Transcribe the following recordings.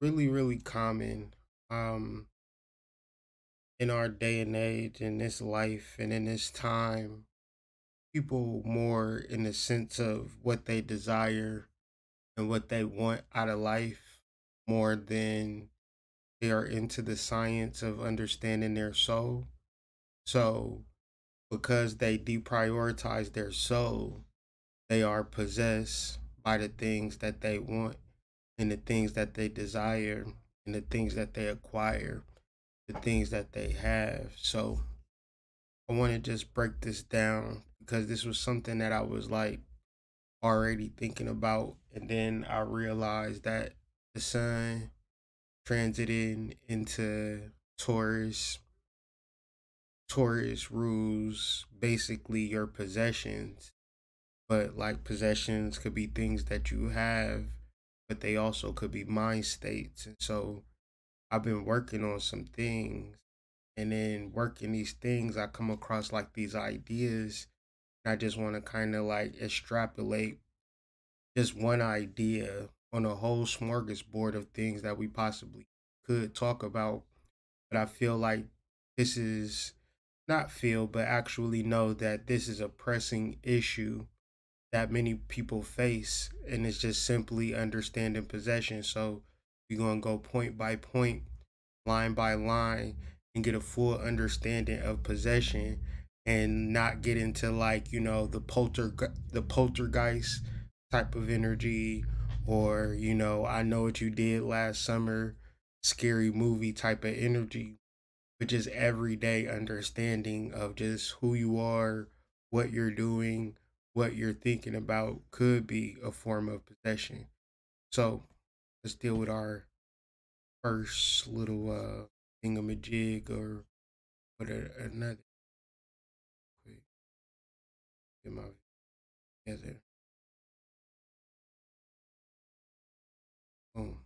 really common um in our day and age, in this life and in this time. People more in the sense of what they desire and what they want out of life more than they are into the science of understanding their soul. So because they deprioritize their soul, they are possessed by the things that they want and the things that they desire and the things that they acquire, the things that they have. So I want to just break this down because this was something that I was like already thinking about. And then I realized that the sun transiting into Taurus. Taurus rules basically your possessions, but like possessions could be things that you have, but they also could be mind states. And so I've been working on some things, and then working these things, I come across like these ideas. And I just want to kind of like extrapolate just one idea on a whole smorgasbord of things that we possibly could talk about. But I feel like this is not feel, but actually know that this is a pressing issue that many people face, and it's just simply understanding possession. So we're gonna go point by point, line by line, and get a full understanding of possession, and not get into like the poltergeist type of energy, or I know what you did last summer, scary movie type of energy, but just everyday understanding of just who you are, what you're doing, what you're thinking about could be a form of possession. So let's deal with our first little thingamajig, or another quick, get my together. Boom.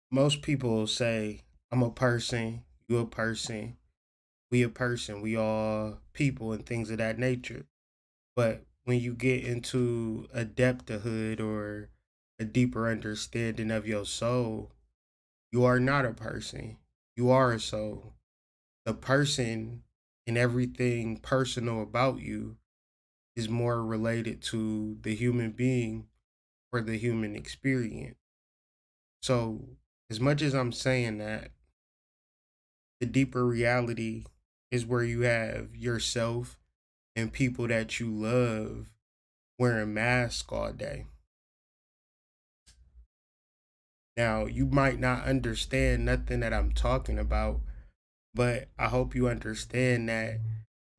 Most people say, I'm a person, you a person, we a person, we all people, and things of that nature. But when you get into a depthhood or a deeper understanding of your soul, you are not a person. You are a soul. The person and everything personal about you is more related to the human being or the human experience. So, as much as I'm saying that, the deeper reality is where you have yourself and people that you love wearing masks all day. Now, you might not understand nothing that I'm talking about, but I hope you understand that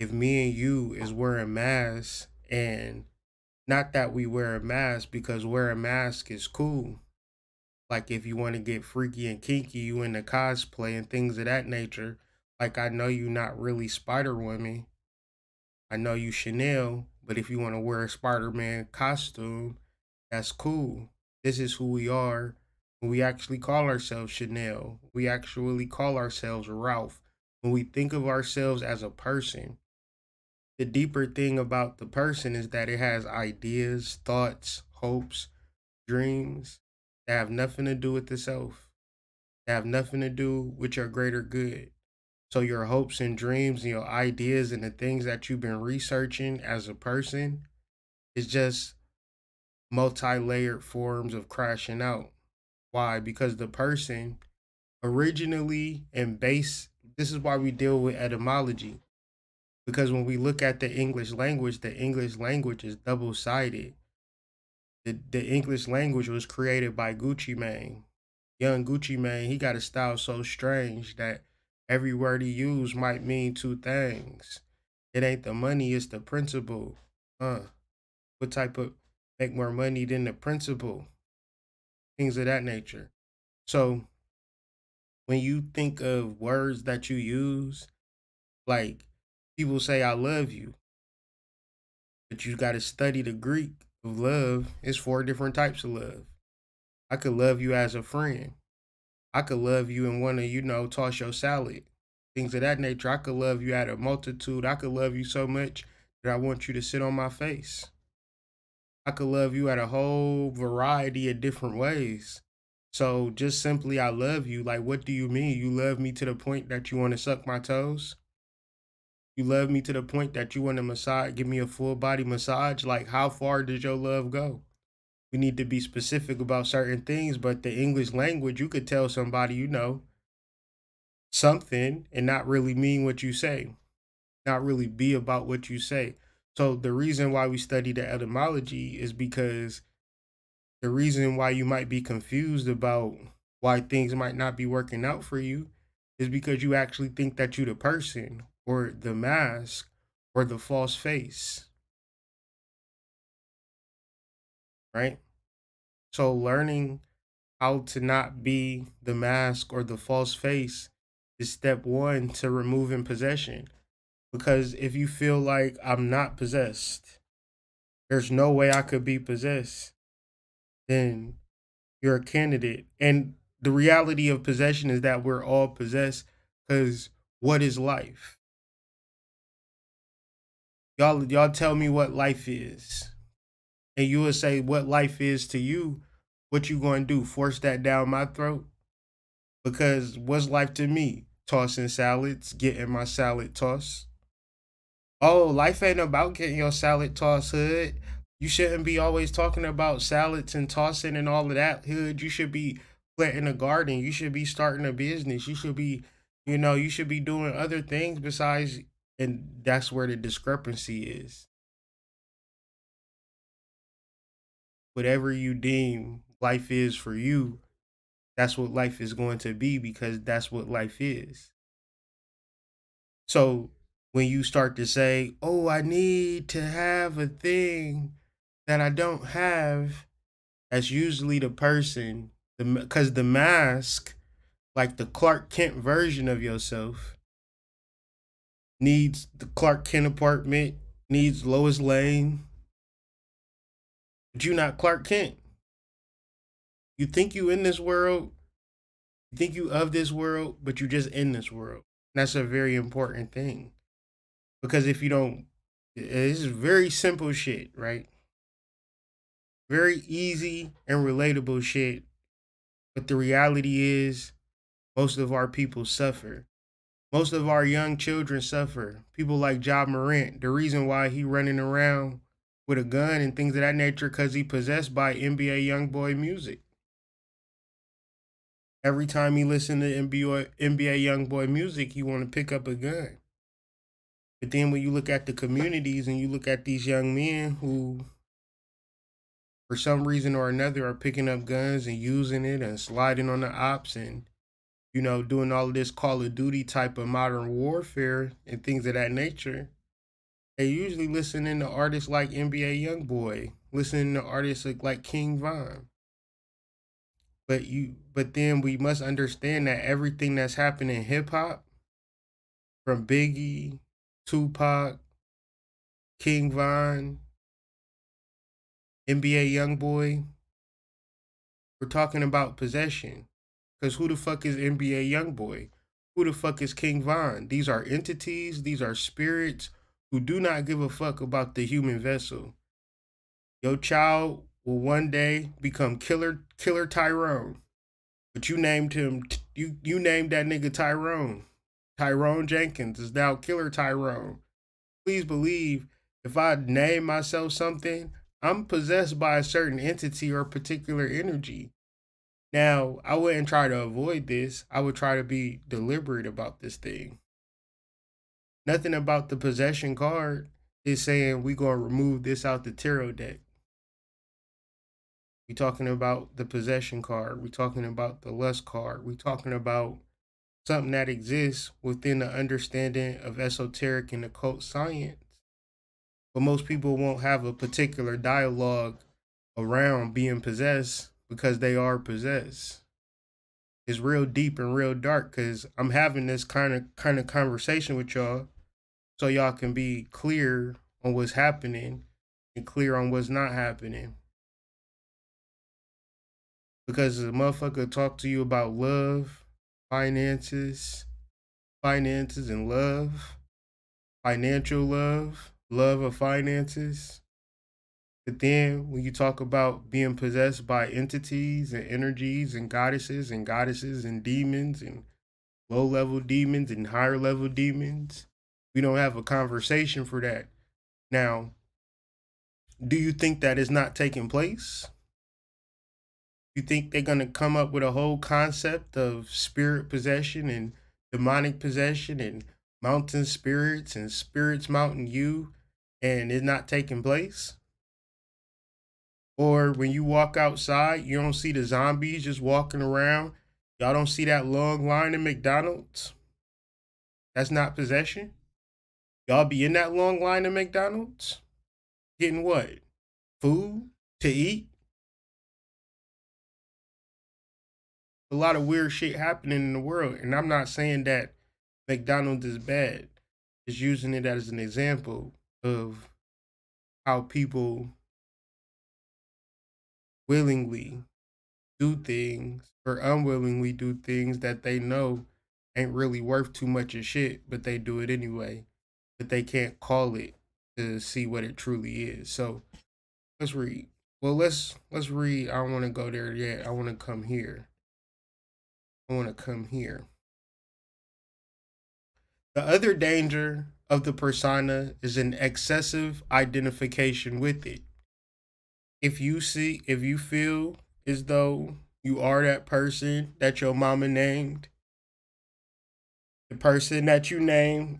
if me and you is wearing masks, and not that we wear a mask because wearing a mask is cool. Like if you want to get freaky and kinky, you into cosplay and things of that nature. Like I know you not really Spider Woman. I know you Chanel, but if you want to wear a Spider-Man costume, that's cool. This is who we are. When we actually call ourselves Chanel, we actually call ourselves Ralph. When we think of ourselves as a person, the deeper thing about the person is that it has ideas, thoughts, hopes, dreams that have nothing to do with the self, that have nothing to do with your greater good. So your hopes and dreams and your ideas and the things that you've been researching as a person is just multi-layered forms of crashing out. Why? Because the person originally and base, this is why we deal with etymology. Because when we look at the English language is double-sided. The English language was created by Gucci Mane. Young Gucci Mane, he got a style so strange that every word he used might mean two things. It ain't the money, it's the principle. What type of make more money than the principle? Things of that nature. So when you think of words that you use, like people say I love you, but you gotta study the Greek of love. It's four different types of love. I could love you as a friend. I could love you and want to, toss your salad. Things of that nature. I could love you at a multitude. I could love you so much that I want you to sit on my face. I could love you at a whole variety of different ways. So just simply, I love you. Like, what do you mean? You love me to the point that you want to suck my toes? You love me to the point that you want to massage, give me a full body massage? Like, how far does your love go? We need to be specific about certain things, but the English language, you could tell somebody, something and not really mean what you say, not really be about what you say. So the reason why we study the etymology is because the reason why you might be confused about why things might not be working out for you is because you actually think that you the person or the mask or the false face, right? So learning how to not be the mask or the false face is step one to removing possession. Because if you feel like I'm not possessed, there's no way I could be possessed, then you're a candidate. And the reality of possession is that we're all possessed because what is life? Y'all tell me what life is. And you would say what life is to you. What you gonna do? Force that down my throat? Because what's life to me? Tossing salads, getting my salad tossed. Oh, life ain't about getting your salad tossed, hood. You shouldn't be always talking about salads and tossing and all of that, hood. You should be planting a garden. You should be starting a business. You should be, you should be doing other things besides, and that's where the discrepancy is. Whatever you deem life is for you, that's what life is going to be because that's what life is. So when you start to say, "Oh, I need to have a thing that I don't have," that's usually the person, because the mask, like the Clark Kent version of yourself, needs the Clark Kent apartment, needs Lois Lane, but you not Clark Kent. You think you in this world, you think you of this world, but you just in this world. And that's a very important thing because if you don't, this is very simple shit, right? Very easy and relatable shit. But the reality is, most of our people suffer. Most of our young children suffer. People like Ja Morant, the reason why he running around with a gun and things of that nature, because he possessed by NBA Youngboy music. Every time he listen to NBA Youngboy music, he want to pick up a gun. But then when you look at the communities and you look at these young men who, for some reason or another, are picking up guns and using it and sliding on the ops and doing all of this Call of Duty type of modern warfare and things of that nature, they usually listening to artists like NBA Youngboy, listening to artists like King Von. But then we must understand that everything that's happening in hip hop, from Biggie, Tupac, King Von, NBA Youngboy, we're talking about possession. Because who the fuck is NBA Youngboy? Who the fuck is King Von? These are entities, these are spirits who do not give a fuck about the human vessel. Your child will one day become Killer Tyrone. But you named him you named that nigga Tyrone. Tyrone Jenkins is now Killer Tyrone. Please believe if I name myself something, I'm possessed by a certain entity or particular energy. Now, I wouldn't try to avoid this. I would try to be deliberate about this thing. Nothing about the possession card is saying we gonna remove this out the tarot deck. We talking about the possession card. We talking about the lust card. We talking about something that exists within the understanding of esoteric and occult science. But most people won't have a particular dialogue around being possessed because they are possessed. It's real deep and real dark because I'm having this kind of conversation with y'all so y'all can be clear on what's happening and clear on what's not happening. Because a motherfucker talk to you about love, finances, finances and love, financial love, love of finances. But then when you talk about being possessed by entities and energies and goddesses and demons and low level demons and higher level demons, we don't have a conversation for that. Now, do you think that is not taking place? You think they're going to come up with a whole concept of spirit possession and demonic possession and mountain spirits and spirits mounting you and it's not taking place? Or when you walk outside, you don't see the zombies just walking around. Y'all don't see that long line in McDonald's. That's not possession. Y'all be in that long line in McDonald's getting what? Food to eat? A lot of weird shit happening in the world. And I'm not saying that McDonald's is bad. Just using it as an example of how people willingly do things or unwillingly do things that they know ain't really worth too much of shit, but they do it anyway. But they can't call it to see what it truly is. So let's read. Well, let's read. I don't want to go there yet. I want to come here. I want to come here. The other danger of the persona is an excessive identification with it. If you feel as though you are that person that your mama named, the person that you named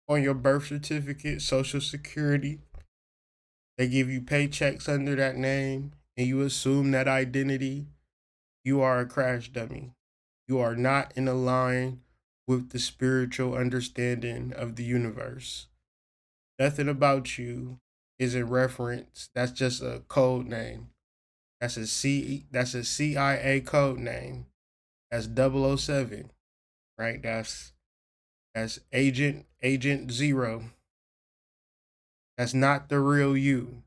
on your birth certificate, social security, they give you paychecks under that name, and you assume that identity, you are a crash dummy. You are not in a line with the spiritual understanding of the universe. Nothing about you is in reference. That's just a code name. That's a CIA code name. That's 007, right? That's Agent Zero. That's not the real you.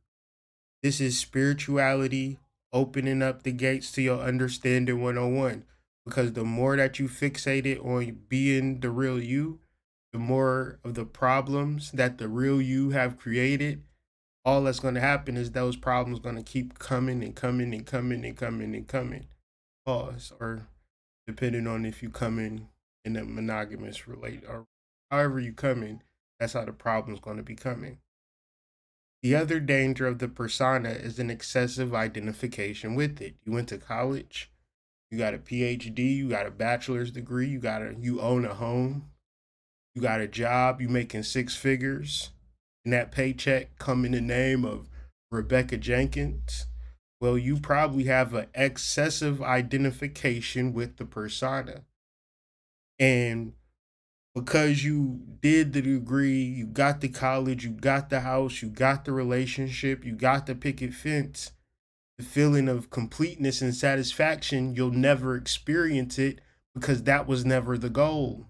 This is spirituality opening up the gates to your understanding 101. Because the more that you fixate it on being the real you, the more of the problems that the real you have created, all that's going to happen is those problems going to keep coming and coming and coming and coming and coming. Pause. Or depending on if you come in a monogamous relate or however you come in, that's how the problem's going to be coming. The other danger of the persona is an excessive identification with it. You went to college, you got a PhD, you got a bachelor's degree, you own a home, you got a job, you making six figures, and that paycheck come in the name of Rebecca Jenkins. Well, you probably have an excessive identification with the persona. And because you did the degree, you got the college, you got the house, you got the relationship, you got the picket fence, the feeling of completeness and satisfaction, you'll never experience it because that was never the goal.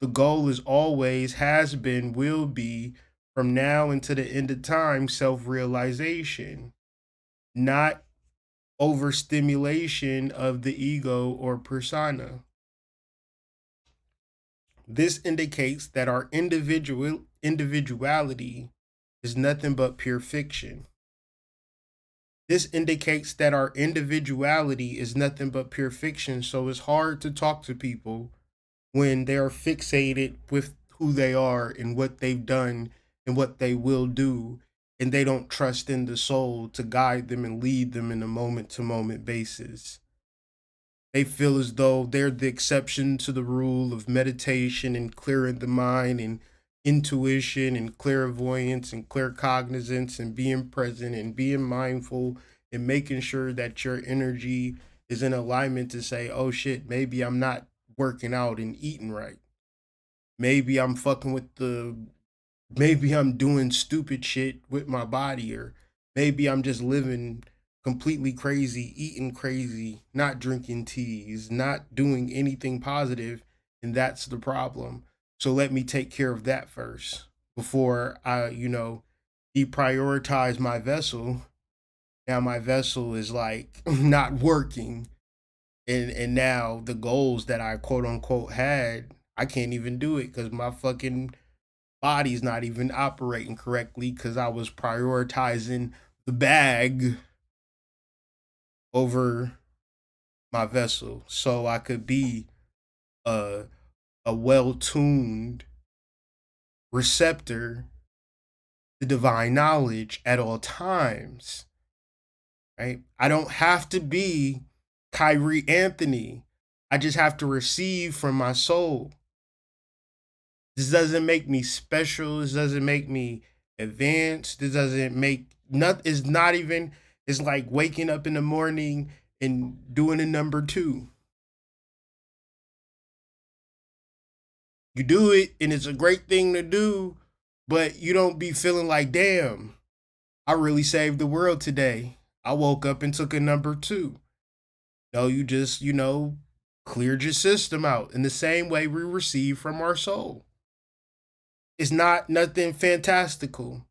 The goal is always, has been, will be, from now until the end of time, self realization, not overstimulation of the ego or persona. This indicates that our individuality is nothing but pure fiction. This indicates that our individuality is nothing but pure fiction, so it's hard to talk to people when they are fixated with who they are and what they've done and what they will do, and they don't trust in the soul to guide them and lead them in a moment to moment basis. They feel as though they're the exception to the rule of meditation and clearing the mind and intuition and clairvoyance and claircognizance and being present and being mindful and making sure that your energy is in alignment to say, oh shit, maybe I'm not working out and eating right. Maybe I'm fucking with the maybe I'm doing stupid shit with my body, or maybe I'm just living completely crazy, eating crazy, not drinking teas, not doing anything positive, and that's the problem. So let me take care of that first before I, deprioritize my vessel. Now my vessel is like not working, and now the goals that I quote unquote had, I can't even do it because my fucking body's not even operating correctly because I was prioritizing the bag over my vessel so I could be a well tuned receptor to divine knowledge at all times. Right? I don't have to be Kyrie Anthony. I just have to receive from my soul. This doesn't make me special. This doesn't make me advanced. This doesn't make not it's not even it's like waking up in the morning and doing a number two. You do it and it's a great thing to do, but you don't be feeling like, damn, I really saved the world today. I woke up and took a number two. No, you just, cleared your system out in the same way we receive from our soul. It's not nothing fantastical.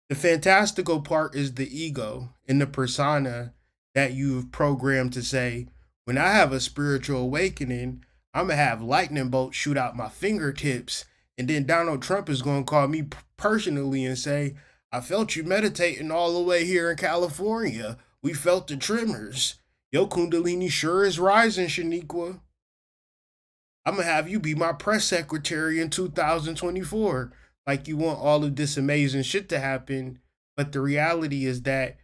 The fantastical part is the ego and the persona that you've programmed to say, when I have a spiritual awakening, I'm going to have lightning bolts shoot out my fingertips. And then Donald Trump is going to call me personally and say, I felt you meditating all the way here in California. We felt the tremors. Your Kundalini sure is rising, Shaniqua. I'm gonna have you be my press secretary in 2024. Like you want all of this amazing shit to happen, but the reality is that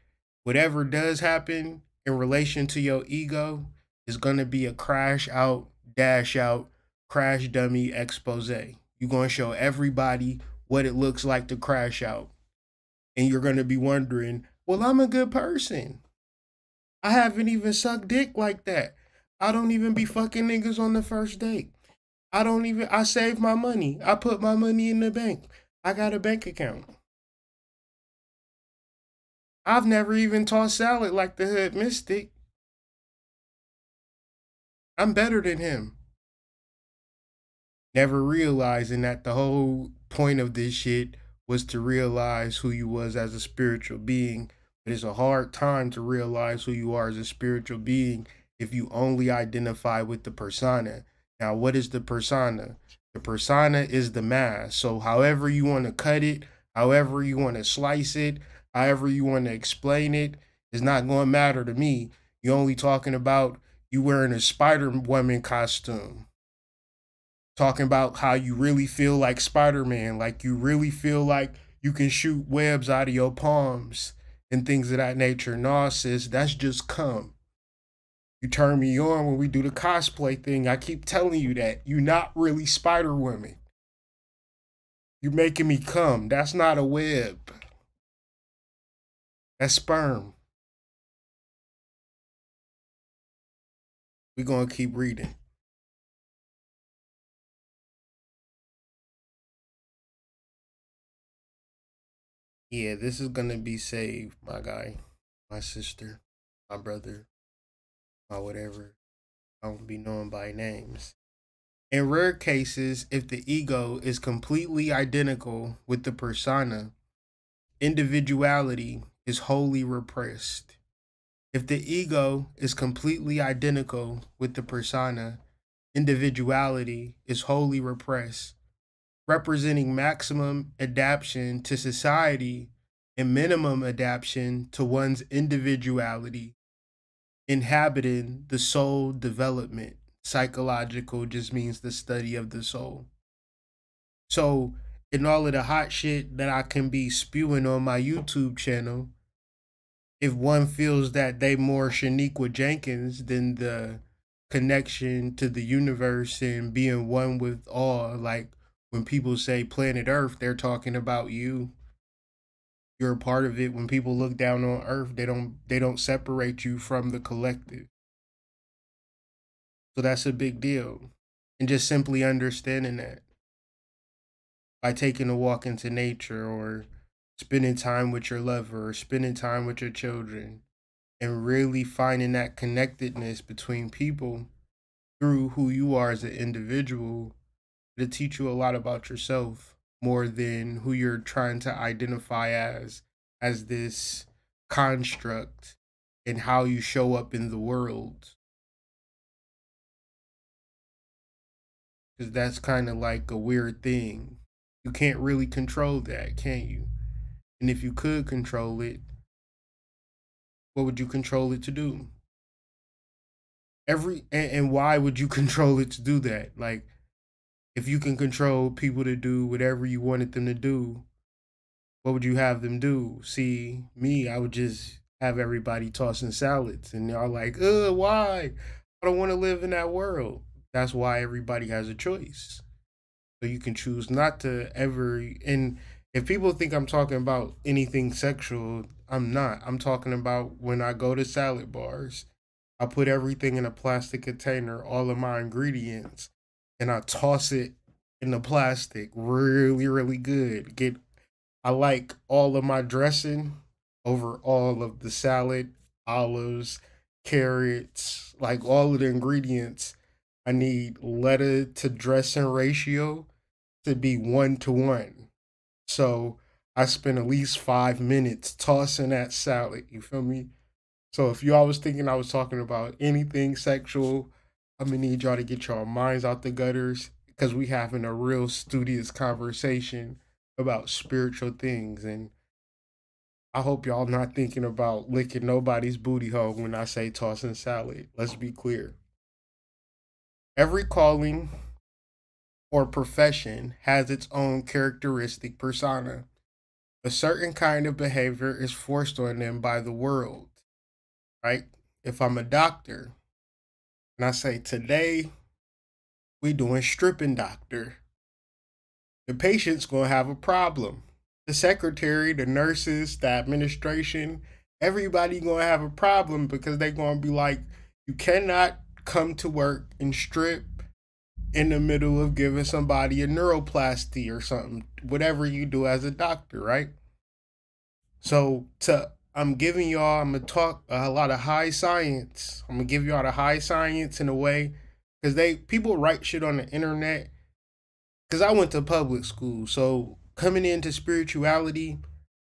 whatever does happen in relation to your ego is gonna be a crash out, dash out, crash dummy expose. You're gonna show everybody what it looks like to crash out. And you're gonna be wondering, well, I'm a good person. I haven't even sucked dick like that. I don't even be fucking niggas on the first date. I save my money. I put my money in the bank. I got a bank account. I've never even tossed salad like the hood mystic. I'm better than him. Never realizing that the whole point of this shit was to realize who you was as a spiritual being. But it's a hard time to realize who you are as a spiritual being if you only identify with the persona. Now, what is the persona? The persona is the mask. So, however you want to cut it, however you want to slice it, however you want to explain it, it's not going to matter to me. You're only talking about you wearing a Spider Woman costume. Talking about how you really feel like Spider Man, like you really feel like you can shoot webs out of your palms and things of that nature. No, sis, that's just cum. You turn me on when we do the cosplay thing. I keep telling you that. You're not really Spider Woman. You're making me come. That's not a web. That's sperm. We're going to keep reading. Yeah, this is going to be saved, my guy, my sister, my brother, my whatever. I don't be known by names. In rare cases, if the ego is completely identical with the persona, individuality is wholly repressed. If the ego is completely identical with the persona, individuality is wholly repressed, representing maximum adaptation to society and minimum adaptation to one's individuality, inhabiting the soul development. Psychological just means the study of the soul. So, in all of the hot shit that I can be spewing on my YouTube channel, if one feels that they more Shaniqua Jenkins than the connection to the universe and being one with all, like when people say planet Earth, they're talking about you. You're a part of it. When people look down on Earth, they don't separate you from the collective. So that's a big deal. And just simply understanding that by taking a walk into nature or spending time with your lover or spending time with your children and really finding that connectedness between people through who you are as an individual to teach you a lot about yourself more than who you're trying to identify as this construct and how you show up in the world, because that's kind of like a weird thing. You can't really control that, can you? And if you could control it, what would you control it to do? And why would you control it to do that? Like, if you can control people to do whatever you wanted them to do, what would you have them do? See, me, I would just have everybody tossing salads, and they're like, why? I don't want to live in that world. That's why everybody has a choice. So you can choose not to ever. And if people think I'm talking about anything sexual, I'm not. I'm talking about when I go to salad bars, I put everything in a plastic container, all of my ingredients, and I toss it in the plastic really, really good. Get I like all of my dressing over all of the salad, olives, carrots, like all of the ingredients. I need letter to dressing ratio to be 1 to 1. So I spend at least 5 minutes tossing that salad. You feel me? So if y'all was thinking I was talking about anything sexual, I'm gonna need y'all to get y'all minds out the gutters because we having a real studious conversation about spiritual things. And I hope y'all not thinking about licking nobody's booty hole when I say tossing salad. Let's be clear. Every calling or profession has its own characteristic persona. A certain kind of behavior is forced on them by the world, right? If I'm a doctor and I say today we doing stripping doctor, the patient's gonna have a problem. The secretary, the nurses, the administration, everybody gonna have a problem because they gonna be like, you cannot come to work and strip in the middle of giving somebody a neuroplasty or something, whatever you do as a doctor, right? So to I'm gonna talk a lot of high science. I'm gonna give y'all the high science in a way because people write shit on the internet. Because I went to public school, so coming into spirituality,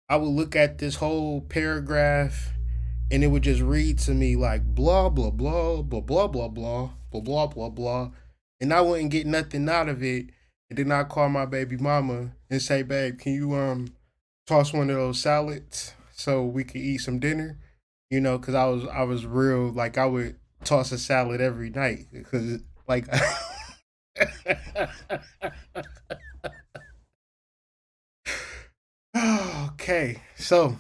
I would look at this whole paragraph and it would just read to me like blah blah blah blah blah blah blah blah blah blah blah, and I wouldn't get nothing out of it. And then I call my baby mama and say, "Babe, can you toss one of those salads so we could eat some dinner?" You know, because I was real like I would toss a salad every night because like. Okay, so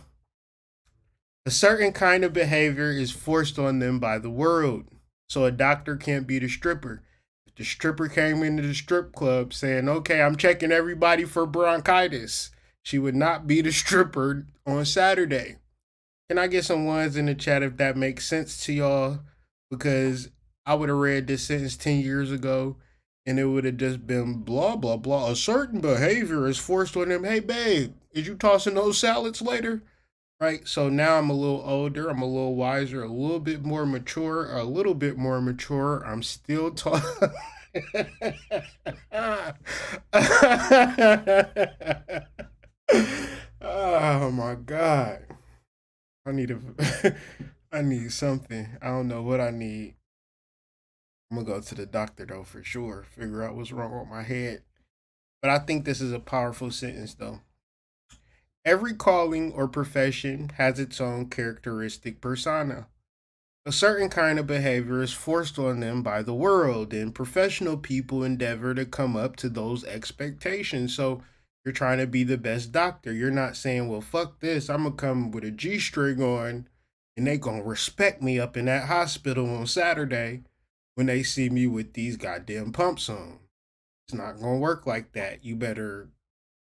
a certain kind of behavior is forced on them by the world. So a doctor can't be the stripper. If the stripper came into the strip club saying, okay, I'm checking everybody for bronchitis, she would not be the stripper on Saturday. Can I get some ones in the chat if that makes sense to y'all? Because I would have read this sentence 10 years ago and it would have just been blah, blah, blah. A certain behavior is forced on them. Hey, babe, is you tossing those salads later? Right. So now I'm a little older. I'm a little wiser, a little bit more mature, a little bit more mature. I'm still talking. Oh my God. I need a I need something. I don't know what I need. I'm gonna go to the doctor though for sure. Figure out what's wrong with my head. But I think this is a powerful sentence though. Every calling or profession has its own characteristic persona. A certain kind of behavior is forced on them by the world, and professional people endeavor to come up to those expectations. So you're trying to be the best doctor. You're not saying, well, fuck this. I'm going to come with a G string on, and they going to respect me up in that hospital on Saturday when they see me with these goddamn pumps on. It's not going to work like that. You better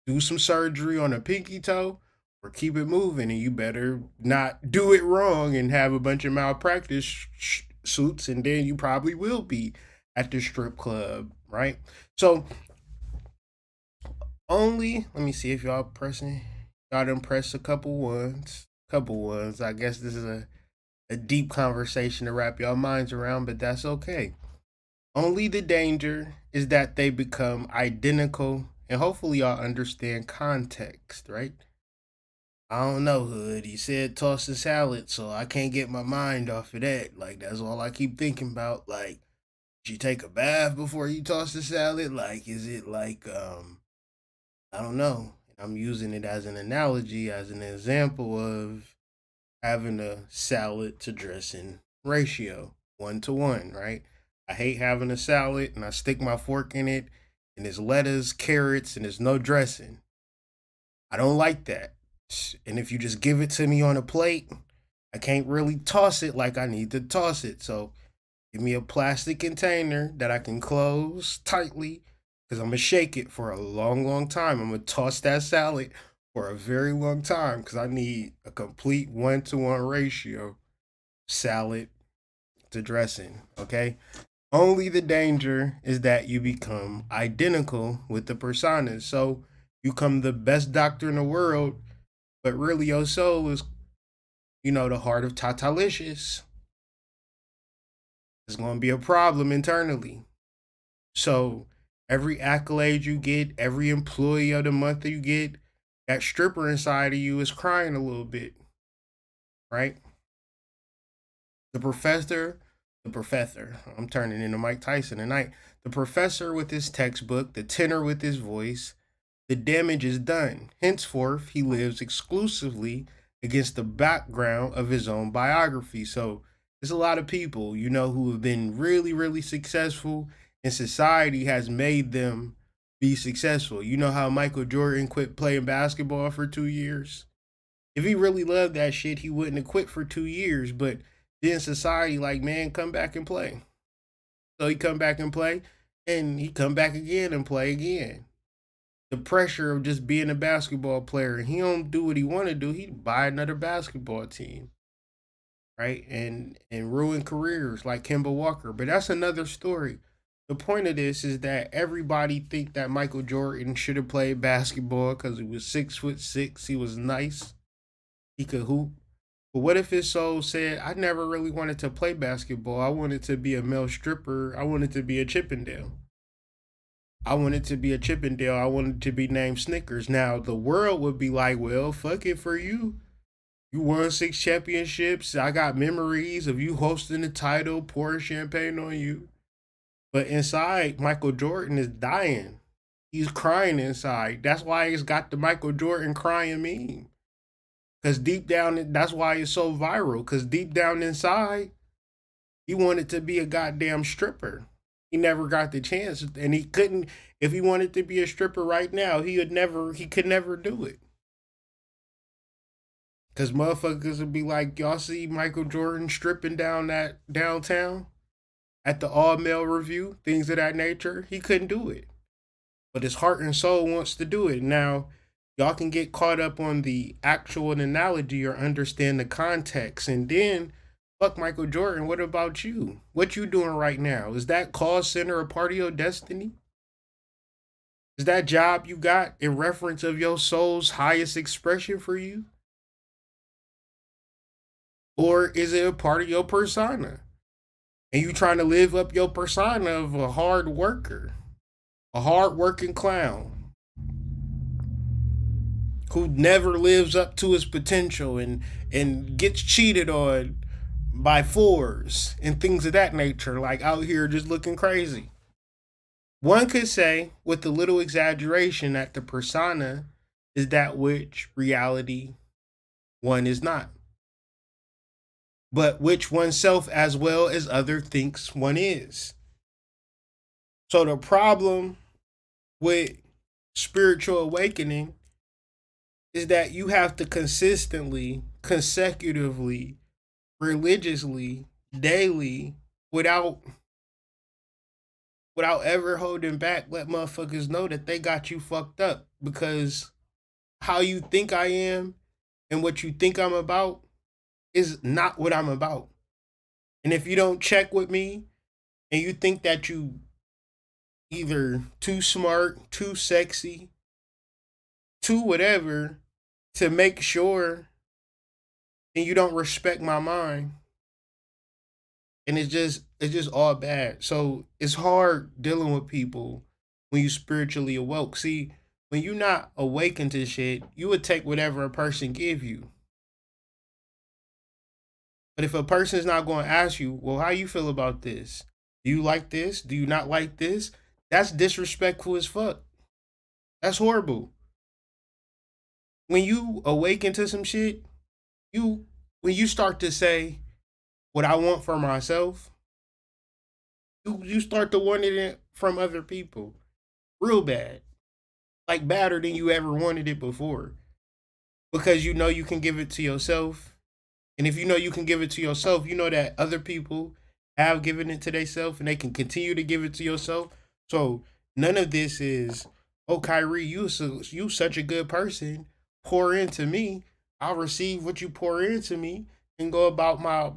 do some surgery on a pinky toe or keep it moving, and you better not do it wrong and have a bunch of malpractice suits, and then you probably will be at the strip club, right? So only let me see if y'all pressing, y'all done press a couple ones. I guess this is a deep conversation to wrap y'all minds around, but that's okay. Only the danger is that they become identical, and hopefully y'all understand context, right? I don't know, Hood. He said toss the salad, so I can't get my mind off of that. Like, that's all I keep thinking about. Like, did you take a bath before you toss the salad? Like, is it I don't know. I'm using it as an analogy, as an example of having a salad to dressing ratio, 1 to 1, right? I hate having a salad and I stick my fork in it and there's lettuce, carrots, and there's no dressing. I don't like that. And if you just give it to me on a plate, I can't really toss it like I need to toss it. So give me a plastic container that I can close tightly because I'm going to shake it for a long, long time. I'm going to toss that salad for a very long time because I need a complete 1 to 1 ratio salad to dressing. Okay. Only the danger is that you become identical with the personas. So you become the best doctor in the world, but really your soul is, the heart of Tatalicious. It's going to be a problem internally. So every accolade you get, every employee of the month that you get, that stripper inside of you is crying a little bit, right? The professor, the professor, I'm turning into Mike Tyson tonight. The professor with his textbook, the tenor with his voice, the damage is done. Henceforth, he lives exclusively against the background of his own biography. So there's a lot of people, who have been really, really successful, and society has made them be successful. You know how Michael Jordan quit playing basketball for 2 years? If he really loved that shit, he wouldn't have quit for 2 years. But then society, like, man, come back and play. So he come back and play, and he come back again and play again. The pressure of just being a basketball player, and he don't do what he want to do. He buy another basketball team, right? And ruin careers like Kemba Walker. But that's another story. The point of this is that everybody think that Michael Jordan should have played basketball because he was 6'6", he was nice, he could hoop. But what if his soul said, I never really wanted to play basketball. I wanted to be a male stripper. I wanted to be a Chippendale. I wanted to be a Chippendale. I wanted to be named Snickers. Now, the world would be like, well, fuck it for you. You won 6 championships. I got memories of you hosting the title, pouring champagne on you. But inside, Michael Jordan is dying. He's crying inside. That's why it's got the Michael Jordan crying meme. Because deep down, that's why it's so viral. Because deep down inside, he wanted to be a goddamn stripper. He never got the chance, and he couldn't. If he wanted to be a stripper right now, he could never do it. Cause motherfuckers would be like, y'all see Michael Jordan stripping down that downtown at the all male review, things of that nature. He couldn't do it, but his heart and soul wants to do it. Now, y'all can get caught up on the actual analogy or understand the context, and then fuck Michael Jordan. What about you? What you doing right now? Is that call center a part of your destiny? Is that job you got in reference of your soul's highest expression for you? Or is it a part of your persona? And you trying to live up your persona of a hard worker, a hard working clown who never lives up to his potential and gets cheated on by fours and things of that nature, like out here just looking crazy. One could say, with a little exaggeration, that the persona is that which reality one is not, but which oneself as well as other thinks one is. So the problem with spiritual awakening is that you have to consistently, consecutively, religiously, daily, without ever holding back, let motherfuckers know that they got you fucked up, because how you think I am and what you think I'm about is not what I'm about. And if you don't check with me and you think that you either too smart, too sexy, too whatever to make sure, and you don't respect my mind, and it's just all bad. So it's hard dealing with people when you spiritually awoke. See, when you're not awakened to shit, you would take whatever a person give you. But if a person is not going to ask you, well, how you feel about this? Do you like this? Do you not like this? That's disrespectful as fuck. That's horrible. When you awaken to some shit, you when you start to say what I want for myself, you start to want it from other people. Real bad. Like badder than you ever wanted it before. Because you know you can give it to yourself. And if you know you can give it to yourself, you know that other people have given it to themselves and they can continue to give it to yourself. So none of this is, oh Kyrie, you such a good person. Pour into me. I'll receive what you pour into me and go about my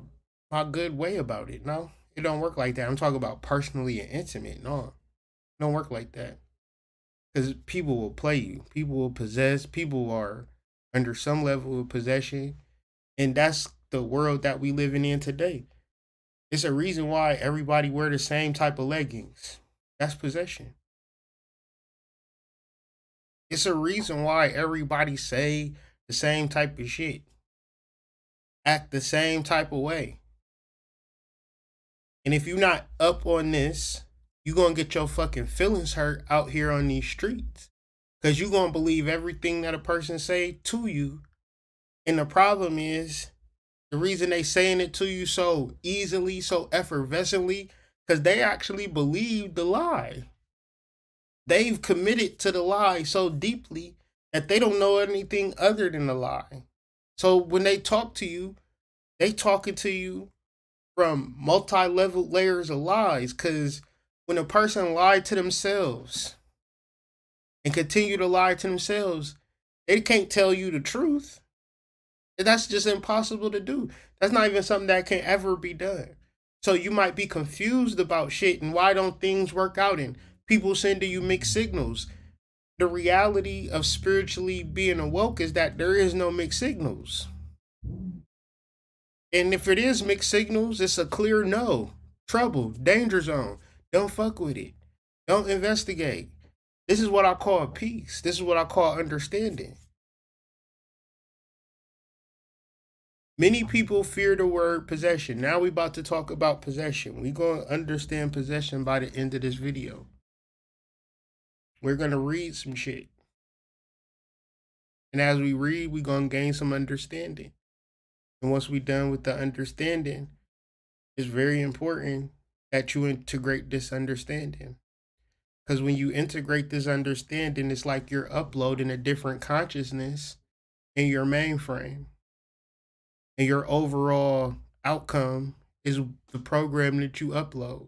good way about it. No, it don't work like that. I'm talking about personally and intimate. No, it don't work like that. Because people will play you. People will possess. People are under some level of possession, and that's the world that we living in today. It's a reason why everybody wear the same type of leggings. That's possession. It's a reason why everybody say the same type of shit, act the same type of way. And if you're not up on this, you gonna get your fucking feelings hurt out here on these streets. Cause you gonna believe everything that a person say to you. And the problem is the reason they saying it to you so easily, so effervescently, because they actually believe the lie. They've committed to the lie so deeply that they don't know anything other than the lie. So when they talk to you, they talking to you from multi-level layers of lies. Because when a person lied to themselves and continue to lie to themselves, they can't tell you the truth. That's just impossible to do. That's not even something that can ever be done. So you might be confused about shit and why don't things work out and people send to you mixed signals. The reality of spiritually being awoke is that there is no mixed signals. And if it is mixed signals, it's a clear no. Trouble, danger zone. Don't fuck with it. Don't investigate. This is what I call peace. This is what I call understanding. Many people fear the word possession. Now we about to talk about possession. We gonna understand possession by the end of this video. We're gonna read some shit. And as we read, we gonna gain some understanding. And once we done with the understanding, it's very important that you integrate this understanding. Because when you integrate this understanding, it's like you're uploading a different consciousness in your mainframe. And your overall outcome is the program that you upload.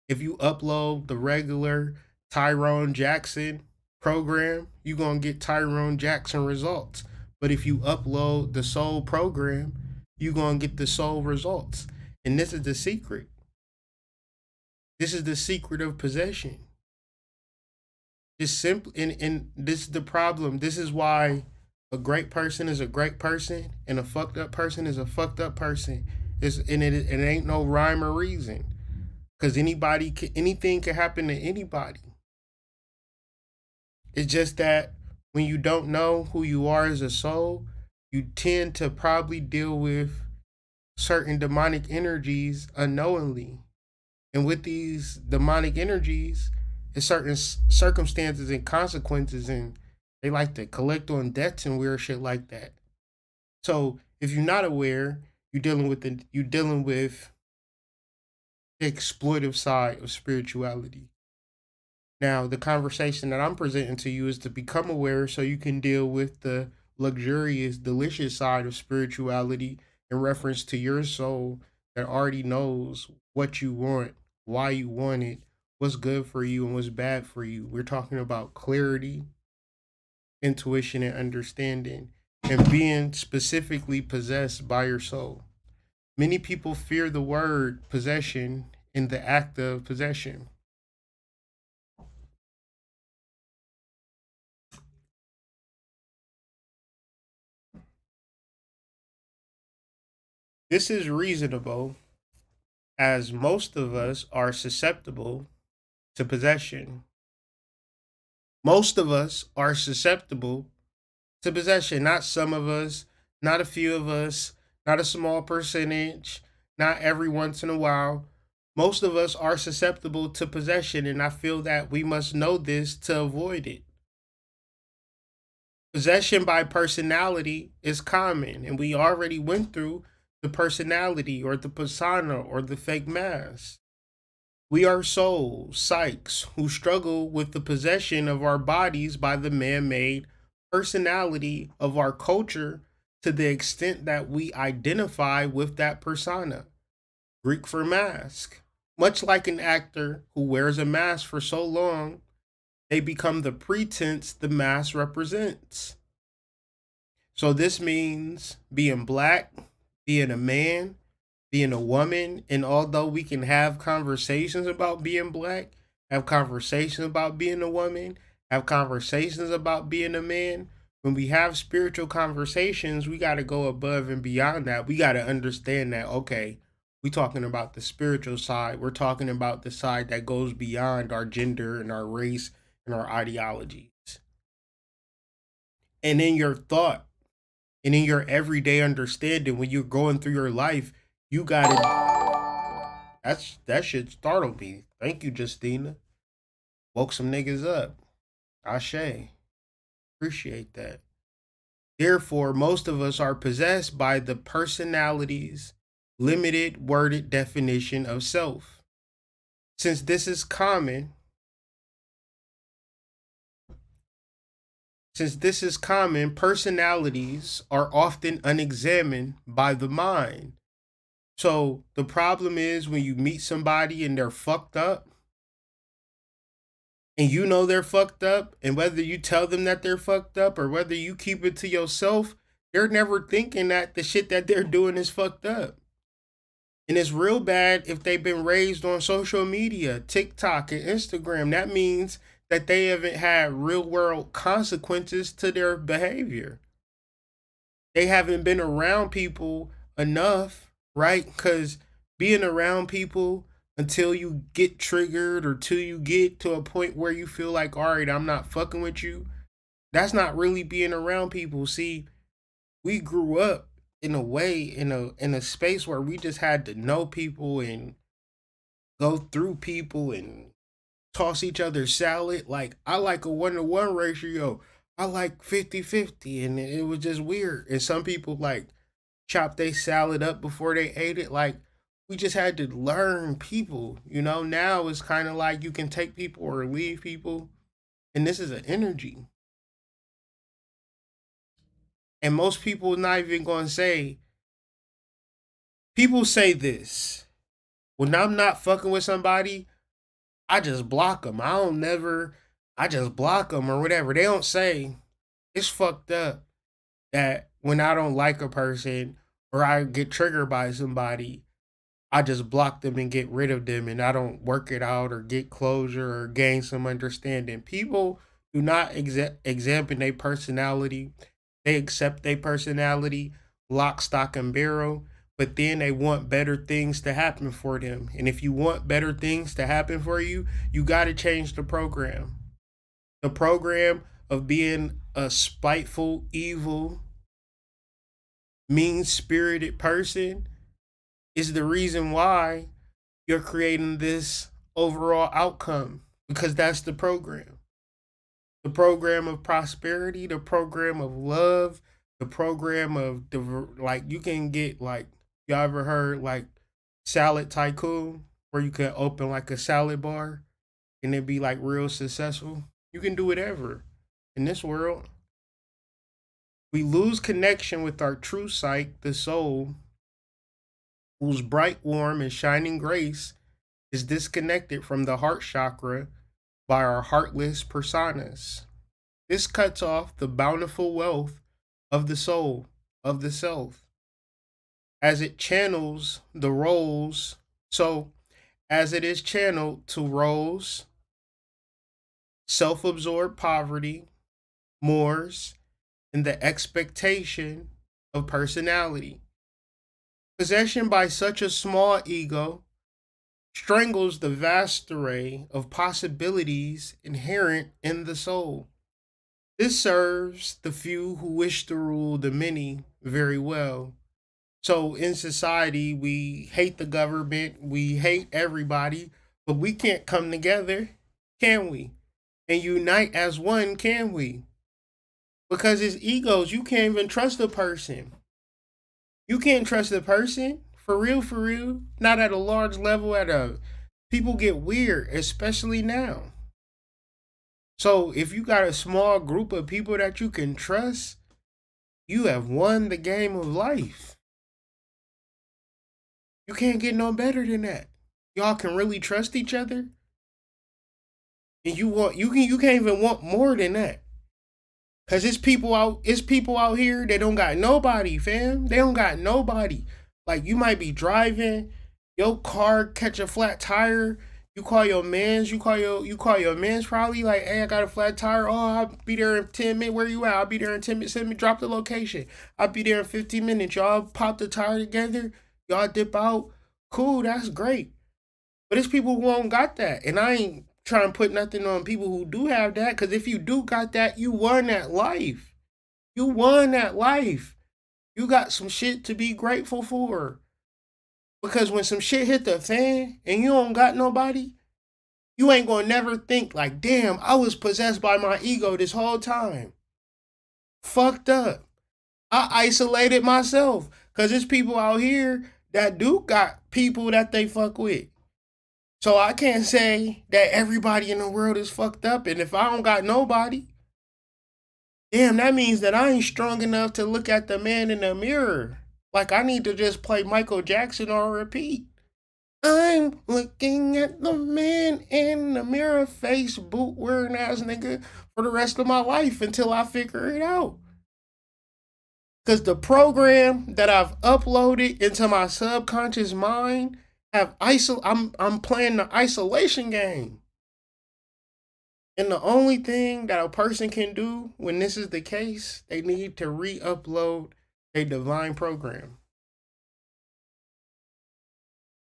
If you upload the regular Tyrone Jackson program, you're going to get Tyrone Jackson results. But if you upload the soul program, you're going to get the soul results. And this is the secret. This is the secret of possession. Just simple, and this is the problem. This is why a great person is a great person and a fucked up person is a fucked up person. It ain't no rhyme or reason. Because anything can happen to anybody. It's just that when you don't know who you are as a soul, you tend to probably deal with certain demonic energies unknowingly. And with these demonic energies, there's certain circumstances and consequences, and they like to collect on debts and weird shit like that. So if you're not aware, you're dealing with the exploitive side of spirituality. Now, the conversation that I'm presenting to you is to become aware so you can deal with the luxurious, delicious side of spirituality in reference to your soul that already knows what you want, why you want it, what's good for you, and what's bad for you. We're talking about clarity, intuition, and understanding, and being specifically possessed by your soul. Many people fear the word possession in the act of possession. This is reasonable as most of us are susceptible to possession. Most of us are susceptible to possession. Not some of us, not a few of us, not a small percentage, not every once in a while. Most of us are susceptible to possession, and I feel that we must know this to avoid it. Possession by personality is common, and we already went through the personality or the persona or the fake mask. We are souls, psyches, who struggle with the possession of our bodies by the man made personality of our culture to the extent that we identify with that persona. Greek for mask. Much like an actor who wears a mask for so long, they become the pretense the mask represents. So this means being black, being a man, being a woman, and although we can have conversations about being black, have conversations about being a woman, have conversations about being a man, when we have spiritual conversations, we got to go above and beyond that. We got to understand that, okay, we talking about the spiritual side. We're talking about the side that goes beyond our gender and our race and our ideologies. And in your thought and in your everyday understanding, when you're going through your life, you gotta. That shit startled me. Thank you, Justina. Woke some niggas up. Ashe. Appreciate that. Therefore, most of us are possessed by the personality's limited worded definition of self. Since this is common, personalities are often unexamined by the mind. So the problem is when you meet somebody and they're fucked up, and you know they're fucked up, and whether you tell them that they're fucked up or whether you keep it to yourself, they're never thinking that the shit that they're doing is fucked up. And it's real bad if they've been raised on social media, TikTok and Instagram. That means that they haven't had real world consequences to their behavior. They haven't been around people enough, right? Because being around people until you get triggered or till you get to a point where you feel like, all right, I'm not fucking with you, that's not really being around people. See, we grew up in a way in a space where we just had to know people and go through people and toss each other salad. Like, I like a 1-to-1 ratio. I like 50-50, and it was just weird. And some people like chop their salad up before they ate it. Like, we just had to learn people. Now it's kind of like you can take people or leave people, and this is an energy. And most people not even going to say, people say this. When I'm not fucking with somebody, I just block them. I just block them or whatever. They don't say it's fucked up that when I don't like a person or I get triggered by somebody, I just block them and get rid of them and I don't work it out or get closure or gain some understanding. People do not examine their personality. They accept their personality, lock, stock, and barrel, but then they want better things to happen for them. And if you want better things to happen for you, you got to change the program. The program of being a spiteful, evil, mean spirited person is the reason why you're creating this overall outcome, because that's the program. The program of prosperity, the program of love, the program of like you can get like, y'all ever heard like salad tycoon where you can open like a salad bar and it be like real successful? You can do whatever in this world. We lose connection with our true sight, the soul, whose bright, warm, and shining grace is disconnected from the heart chakra by our heartless personas. This cuts off the bountiful wealth of the soul, of the self, as it channels the roles. So, as it is channeled to roles, self absorbed poverty, mores, and the expectation of personality. Possession by such a small ego strangles the vast array of possibilities inherent in the soul. This serves the few who wish to rule the many very well. So in society, we hate the government, we hate everybody, but we can't come together, can we? And unite as one, can we? because it's egos. You can't even trust a person. You can't trust a person for real, for real. Not at a large level. At a people get weird, especially now. So if you got a small group of people that you can trust, you have won the game of life. You can't get no better than that. Y'all can really trust each other, and you can't even want more than that. Cause it's people out here that don't got nobody, fam. They don't got nobody. Like you might be driving, your car catch a flat tire. You call your mans. You call your mans probably like, hey, I got a flat tire. Oh, I'll be there in 10 minutes. Where you at? I'll be there in 10 minutes. Send me drop the location. I'll be there in 15 minutes. Y'all pop the tire together. Y'all dip out. Cool, that's great. But it's people who don't got that, and I ain't trying to put nothing on people who do have that. Because if you do got that, you won that life. You won that life. You got some shit to be grateful for. Because when some shit hit the fan and you don't got nobody, you ain't gonna never think like, damn, I was possessed by my ego this whole time. Fucked up. I isolated myself. Cause there's people out here that do got people that they fuck with. So I can't say that everybody in the world is fucked up. And if I don't got nobody, damn, that means that I ain't strong enough to look at the man in the mirror. Like I need to just play Michael Jackson on repeat. I'm looking at the man in the mirror, face boot wearing ass nigga for the rest of my life until I figure it out. Cause the program that I've uploaded into my subconscious mind I'm playing the isolation game. And the only thing that a person can do when this is the case, they need to re-upload a divine program.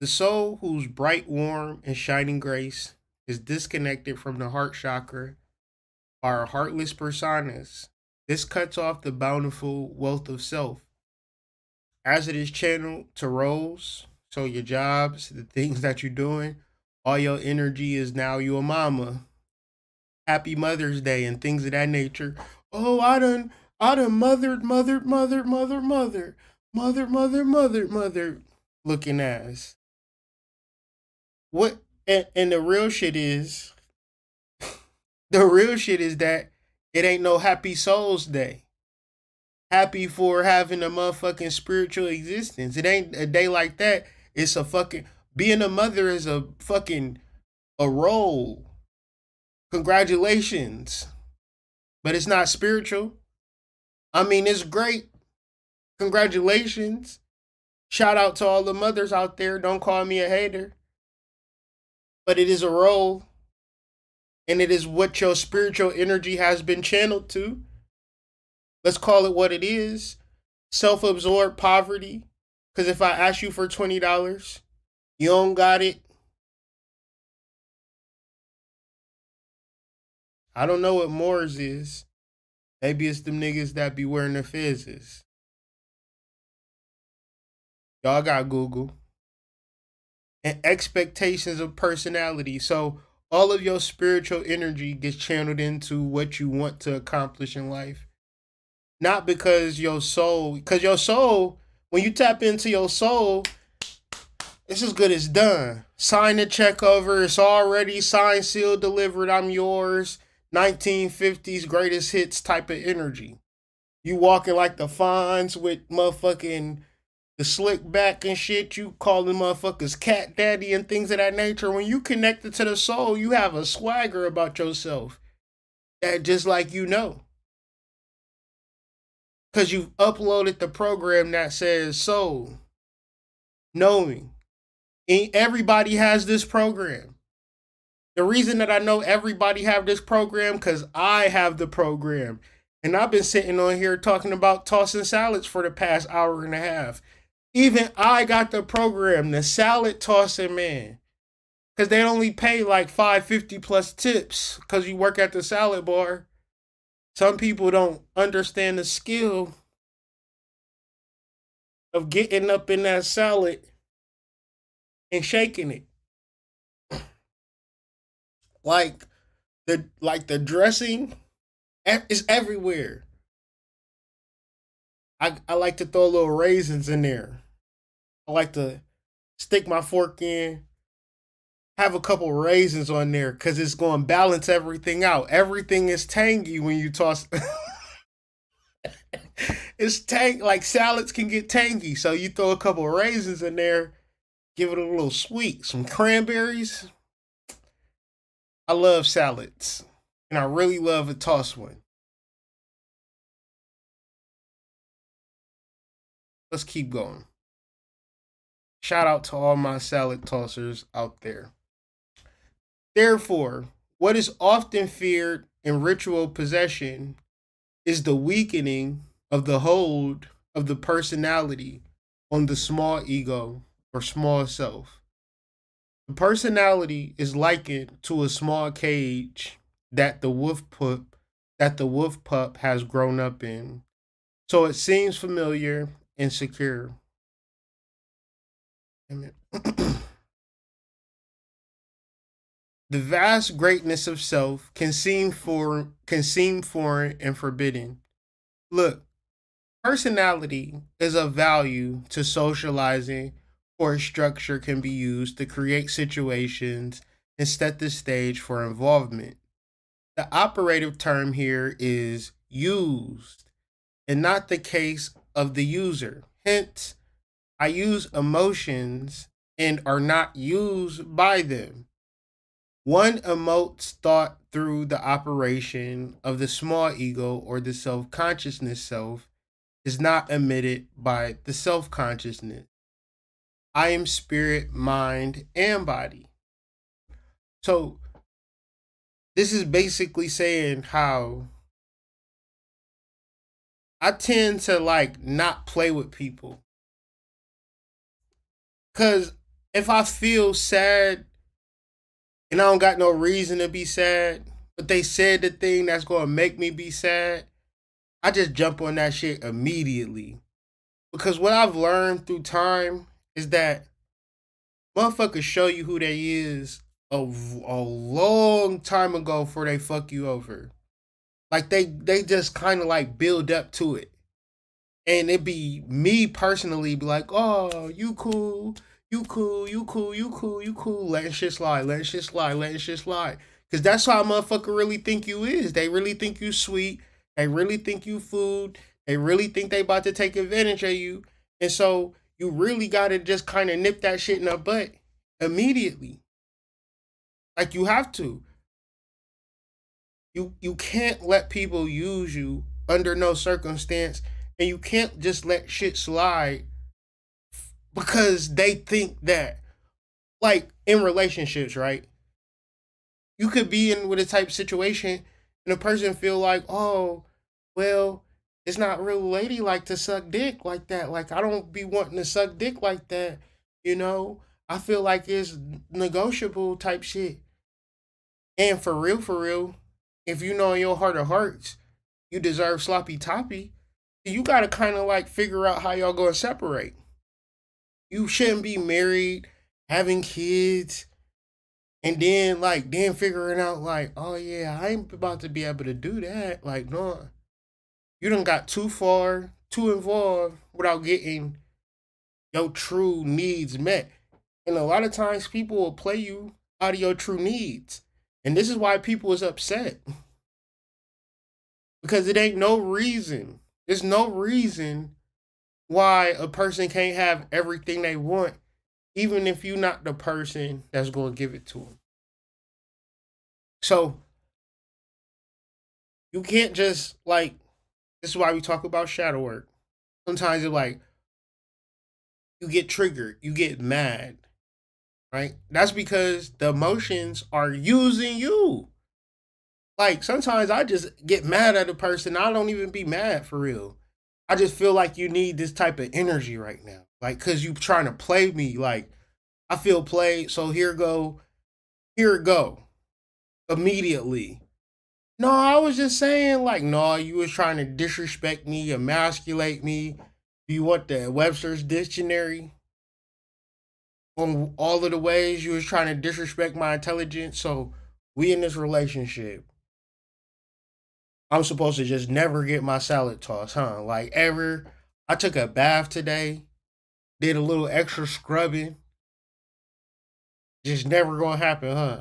The soul whose bright, warm, and shining grace is disconnected from the heart chakra are heartless personas. This cuts off the bountiful wealth of self as it is channeled to roles. So your jobs, the things that you're doing, all your energy is now your mama. Happy Mother's Day and things of that nature. Oh, I done mother, looking ass. What? And the real shit is that it ain't no Happy Souls Day. Happy for having a motherfucking spiritual existence. It ain't a day like that. It's a fucking being a mother is a fucking a role. Congratulations. But it's not spiritual. I mean, it's great. Congratulations. Shout out to all the mothers out there. Don't call me a hater. But it is a role. And it is what your spiritual energy has been channeled to. Let's call it what it is. Self-absorbed poverty. Because if I ask you for $20, you don't got it. I don't know what Moors is. Maybe it's them niggas that be wearing the fizzes. Y'all got Google. And expectations of personality. So all of your spiritual energy gets channeled into what you want to accomplish in life. Not because your soul, when you tap into your soul, it's as good as done. Sign the check over. It's already signed, sealed, delivered. I'm yours. 1950s greatest hits type of energy. You walking like the Fonz with motherfucking the slick back and shit. You calling motherfuckers cat daddy and things of that nature. When you connected to the soul, you have a swagger about yourself that just like you know. Because you've uploaded the program that says soul, knowing. And everybody has this program. The reason that I know everybody have this program because I have the program. And I've been sitting on here talking about tossing salads for the past hour and a half. Even I got the program, the salad tossing man. Because they only pay like $5.50 plus tips because you work at the salad bar. Some people don't understand the skill of getting up in that salad and shaking it. Like the dressing is everywhere. I like to throw little raisins in there. I like to stick my fork in, have a couple raisins on there because it's going to balance everything out. Everything is tangy when you toss. It's tang like salads can get tangy, so you throw a couple raisins in there, give it a little sweet. Some cranberries. I love salads, and I really love a toss one. Let's keep going. Shout out to all my salad tossers out there. Therefore, what is often feared in ritual possession is the weakening of the hold of the personality on the small ego or small self. The personality is likened to a small cage that the wolf pup has grown up in. So it seems familiar and secure. The vast greatness of self can seem foreign and forbidden. Look, personality is of value to socializing, or structure can be used to create situations and set the stage for involvement. The operative term here is used and not the case of the user. Hence, I use emotions and are not used by them. One emotes thought through the operation of the small ego or the self consciousness self is not emitted by the self consciousness. I am spirit, mind, and body. So, this is basically saying how I tend to like not play with people. Because if I feel sad and I don't got no reason to be sad, but they said the thing that's going to make me be sad, I just jump on that shit immediately. Because what I've learned through time is that motherfuckers show you who they is a long time ago before they fuck you over. Like they just kind of like build up to it. And it be me personally be like, oh, you cool, you cool, you cool, you cool, you cool, letting shit slide, letting shit slide, letting shit slide. Cause that's how a motherfucker really think you is. They really think you sweet. They really think you food. They really think they about to take advantage of you. And so you really gotta just kind of nip that shit in the butt immediately. Like you have to. You can't let people use you under no circumstance, and you can't just let shit slide because they think that, like in relationships, right? You could be in with a type of situation and a person feel like, oh, well, it's not real ladylike to suck dick like that. Like I don't be wanting to suck dick like that, you know. I feel like it's negotiable type shit. And for real, if you know in your heart of hearts you deserve sloppy toppy, you gotta kind of like figure out how y'all gonna separate. You shouldn't be married, having kids, and then figuring out like, oh yeah, I ain't about to be able to do that. Like, no, you done got too far, too involved without getting your true needs met. And a lot of times people will play you out of your true needs. And this is why people is upset. Because it ain't no reason. There's no reason why a person can't have everything they want, even if you're not the person that's going to give it to them. So you can't just like, this is why we talk about shadow work. Sometimes it's like you get triggered, you get mad, right? That's because the emotions are using you. Like sometimes I just get mad at a person. I don't even be mad for real. I just feel like you need this type of energy right now. Like cause you trying to play me. Like I feel played, so here it go. Immediately. No, I was just saying, like, no, you was trying to disrespect me, emasculate me. Do you want the Webster's dictionary on all of the ways you was trying to disrespect my intelligence? So we in this relationship. I'm supposed to just never get my salad tossed, huh? Like ever. I took a bath today, did a little extra scrubbing. Just never gonna happen, huh?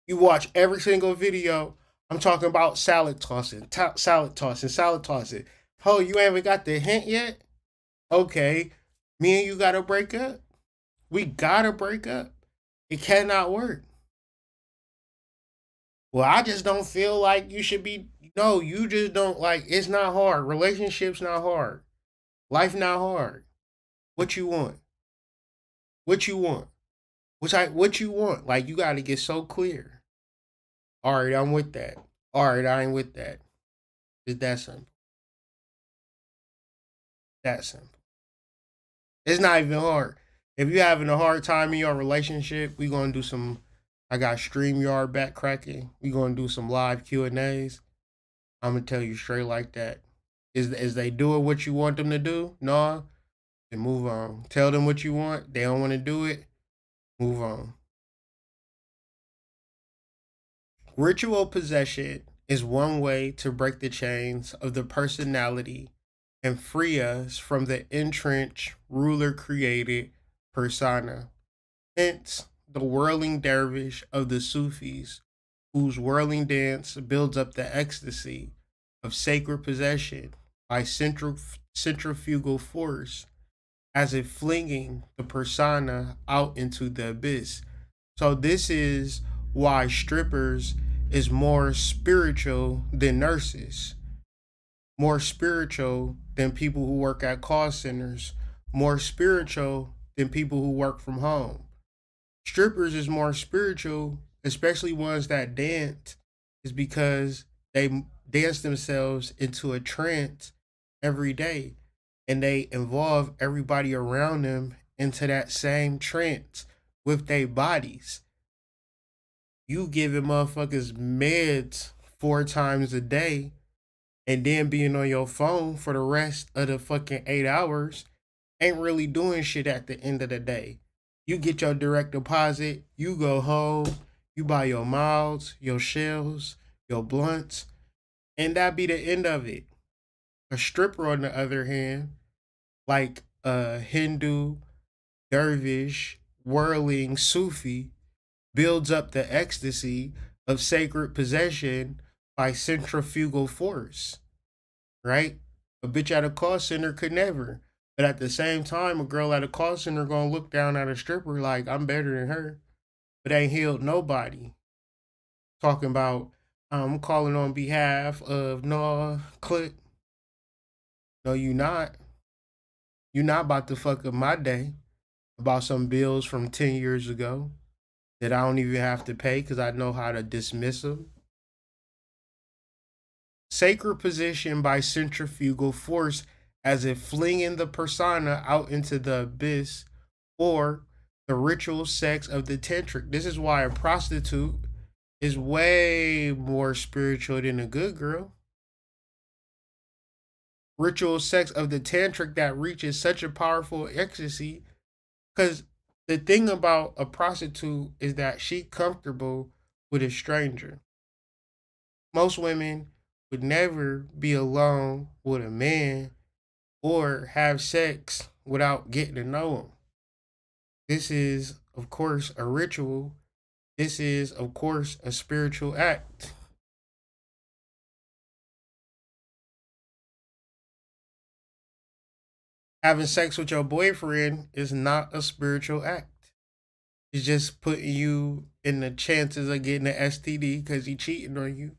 You watch every single video. I'm talking about salad tossing, salad tossing, salad tossing. Oh, you haven't got the hint yet? Okay, me and you gotta break up. We gotta break up. It cannot work. Well, I just don't feel like you should be. No, you just don't like. It's not hard. Relationships not hard. Life not hard. What you want? What you want? What you want? Like you got to get so clear. All right, I'm with that. All right, I ain't with that. It's that simple. That simple. It's not even hard. If you having a hard time in your relationship, we gonna do some. I got StreamYard back cracking. We gonna do some live Q&As. I'm gonna tell you straight like that. Is they doing what you want them to do? No, then move on. Tell them what you want. They don't want to do it. Move on. Ritual possession is one way to break the chains of the personality and free us from the entrenched ruler created persona. Hence, the whirling dervish of the Sufis, whose whirling dance builds up the ecstasy of sacred possession by centrifugal force, as if flinging the persona out into the abyss. So, this is why strippers is more spiritual than nurses, more spiritual than people who work at call centers, more spiritual than people who work from home. Strippers is more spiritual, especially ones that dance, is because they dance themselves into a trance every day and they involve everybody around them into that same trance with their bodies. You giving motherfuckers meds 4 times a day and then being on your phone for the rest of the fucking 8 hours ain't really doing shit at the end of the day. You get your direct deposit, you go home, you buy your mouths, your shells, your blunts, and that be the end of it. A stripper, on the other hand, like a Hindu, dervish, whirling Sufi, builds up the ecstasy of sacred possession by centrifugal force, right? A bitch at a call center could never. But at the same time, a girl at a call center gonna look down at a stripper like I'm better than her, but ain't healed nobody. Talking about I'm calling on behalf of no click. No, you not. You not about to fuck up my day about some bills from 10 years ago that I don't even have to pay because I know how to dismiss them. Sacred position by centrifugal force, as if flinging the persona out into the abyss, or the ritual sex of the tantric. This is why a prostitute is way more spiritual than a good girl. Ritual sex of the tantric that reaches such a powerful ecstasy, because the thing about a prostitute is that she comfortable with a stranger. Most women would never be alone with a man or have sex without getting to know him. This is, of course, a ritual. This is, of course, a spiritual act. Having sex with your boyfriend is not a spiritual act. It's just putting you in the chances of getting an STD because he cheating on you,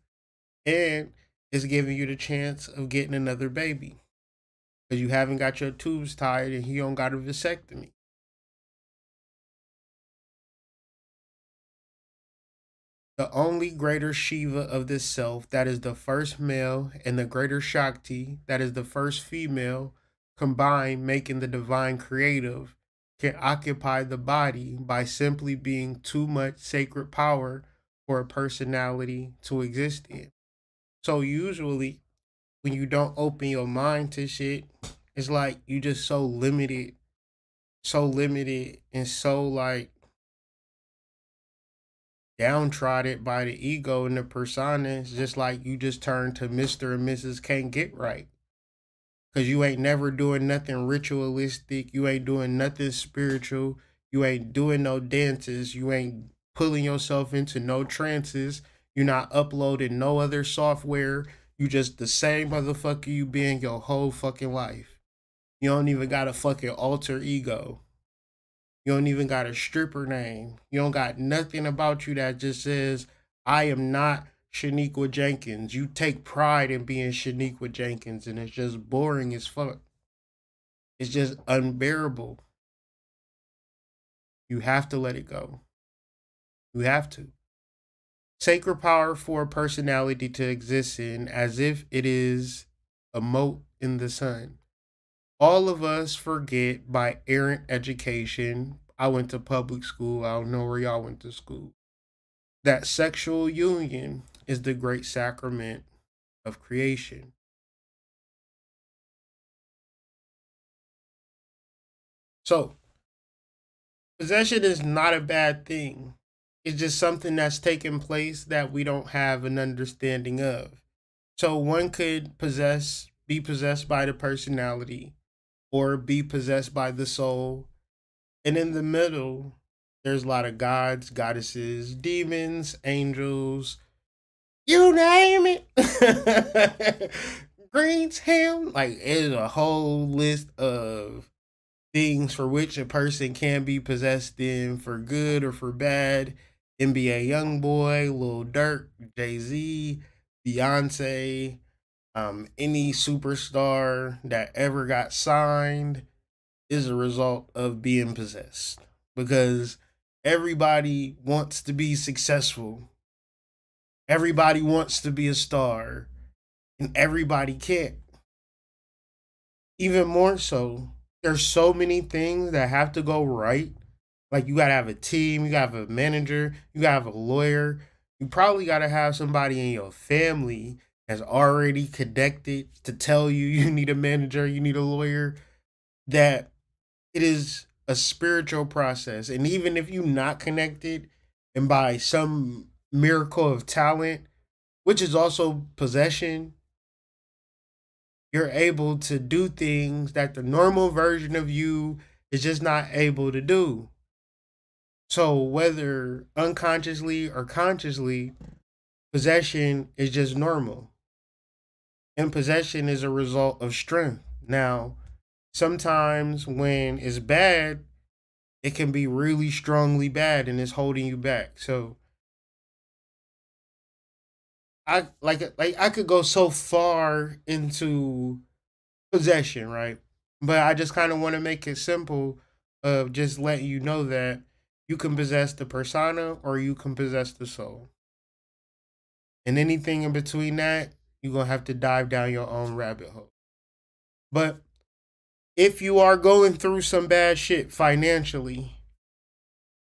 and it's giving you the chance of getting another baby because you haven't got your tubes tied and he don't got a vasectomy. The only greater Shiva of this self, that is the first male, and the greater Shakti, that is the first female, combined making the divine creative, can occupy the body by simply being too much sacred power for a personality to exist in. So usually when you don't open your mind to shit, it's like you just so limited and so like downtrodden by the ego and the persona. It's just like you just turn to Mr. and Mrs. Can't Get Right. Cause you ain't never doing nothing ritualistic. You ain't doing nothing spiritual. You ain't doing no dances. You ain't pulling yourself into no trances. You're not uploading no other software. You just the same motherfucker you been your whole fucking life. You don't even got a fucking alter ego. You don't even got a stripper name. You don't got nothing about you that just says, I am not Shaniqua Jenkins. You take pride in being Shaniqua Jenkins, and it's just boring as fuck. It's just unbearable. You have to let it go. You have to. Sacred power for a personality to exist in as if it is a mote in the sun. All of us forget by errant education. I went to public school. I don't know where y'all went to school. That sexual union is the great sacrament of creation. So, possession is not a bad thing. It's just something that's taking place that we don't have an understanding of. So, one could be possessed by the personality, or be possessed by the soul. And in the middle, there's a lot of gods, goddesses, demons, angels, you name it. Greens, ham. Like, it's a whole list of things for which a person can be possessed in for good or for bad. NBA Youngboy, Lil Durk, Jay Z, Beyonce, any superstar that ever got signed is a result of being possessed, because everybody wants to be successful. Everybody wants to be a star, and everybody can't. Even more so, there's so many things that have to go right. Like, you gotta have a team, you gotta have a manager, you gotta have a lawyer. You probably gotta have somebody in your family that's already connected to tell you you need a manager, you need a lawyer. That it is a spiritual process. And even if you're not connected, and by some miracle of talent, which is also possession, you're able to do things that the normal version of you is just not able to do. So, whether unconsciously or consciously, possession is just normal. And possession is a result of strength. Now, sometimes when it's bad, it can be really strongly bad and it's holding you back. So, like I could go so far into possession, right? But I just kind of want to make it simple of just letting you know that you can possess the persona or you can possess the soul. And anything in between that, you're going to have to dive down your own rabbit hole. But if you are going through some bad shit financially,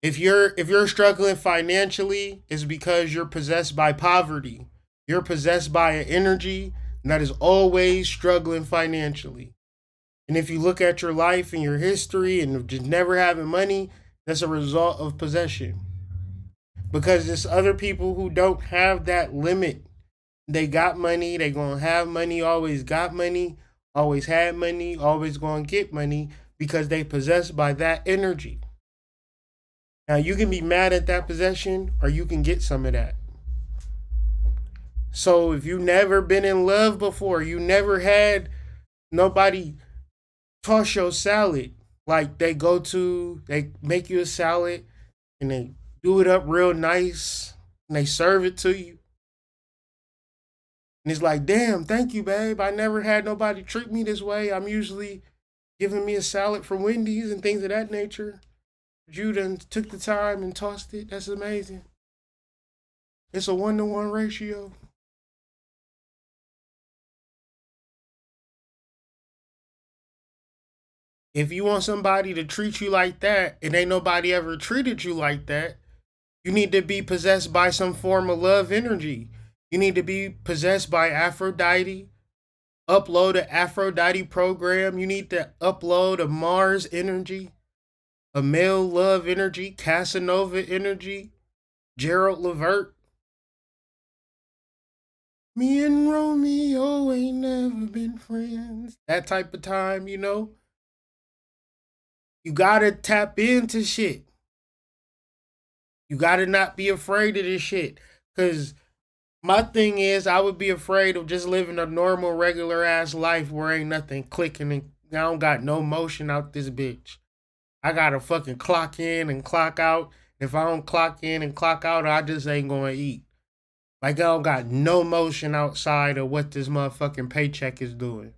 if you're struggling financially, it's because you're possessed by poverty. You're possessed by an energy that is always struggling financially. And if you look at your life and your history and just never having money, that's a result of possession. Because there's other people who don't have that limit. They got money, they gonna have money, always got money, always had money, always gonna get money because they possessed by that energy. Now you can be mad at that possession or you can get some of that. So if you never been in love before, you never had nobody toss your salad. Like, they make you a salad and they do it up real nice and they serve it to you. And it's like, damn, thank you, babe. I never had nobody treat me this way. I'm usually giving me a salad from Wendy's and things of that nature. You done took the time and tossed it. That's amazing. It's a 1-to-1 ratio. If you want somebody to treat you like that and ain't nobody ever treated you like that, you need to be possessed by some form of love energy. You need to be possessed by Aphrodite. Upload an Aphrodite program. You need to upload a Mars energy, a male love energy, Casanova energy, Gerald Levert. Me and Romeo ain't never been friends. That type of time, you know? You gotta tap into shit. You gotta not be afraid of this shit. Cause my thing is, I would be afraid of just living a normal, regular ass life where ain't nothing clicking and I don't got no motion out this bitch. I gotta fucking clock in and clock out. If I don't clock in and clock out, I just ain't gonna eat. Like I don't got no motion outside of what this motherfucking paycheck is doing.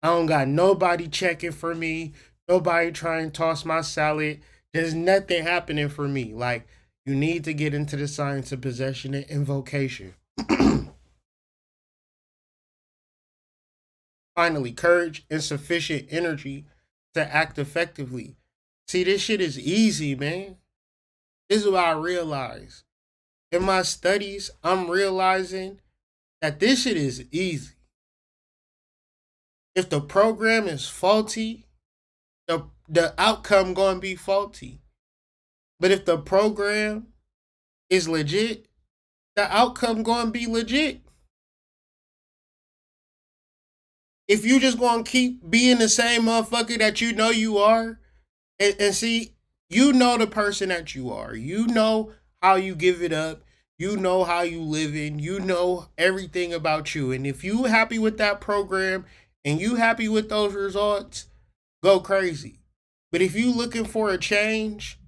I don't got nobody checking for me, nobody trying to toss my salad. There's nothing happening for me. Like, you need to get into the science of possession and invocation. Finally, courage and sufficient energy to act effectively. See, this shit is easy, man. This is what I realize. In my studies, I'm realizing that this shit is easy. If the program is faulty, the outcome gonna be faulty. But if the program is legit, the outcome gonna be legit. If you just gonna keep being the same motherfucker that you know you are, and see, you know the person that you are. You know how you give it up. You know how you living. You know everything about you. And if you happy with that program and you happy with those results, go crazy. But if you looking for a change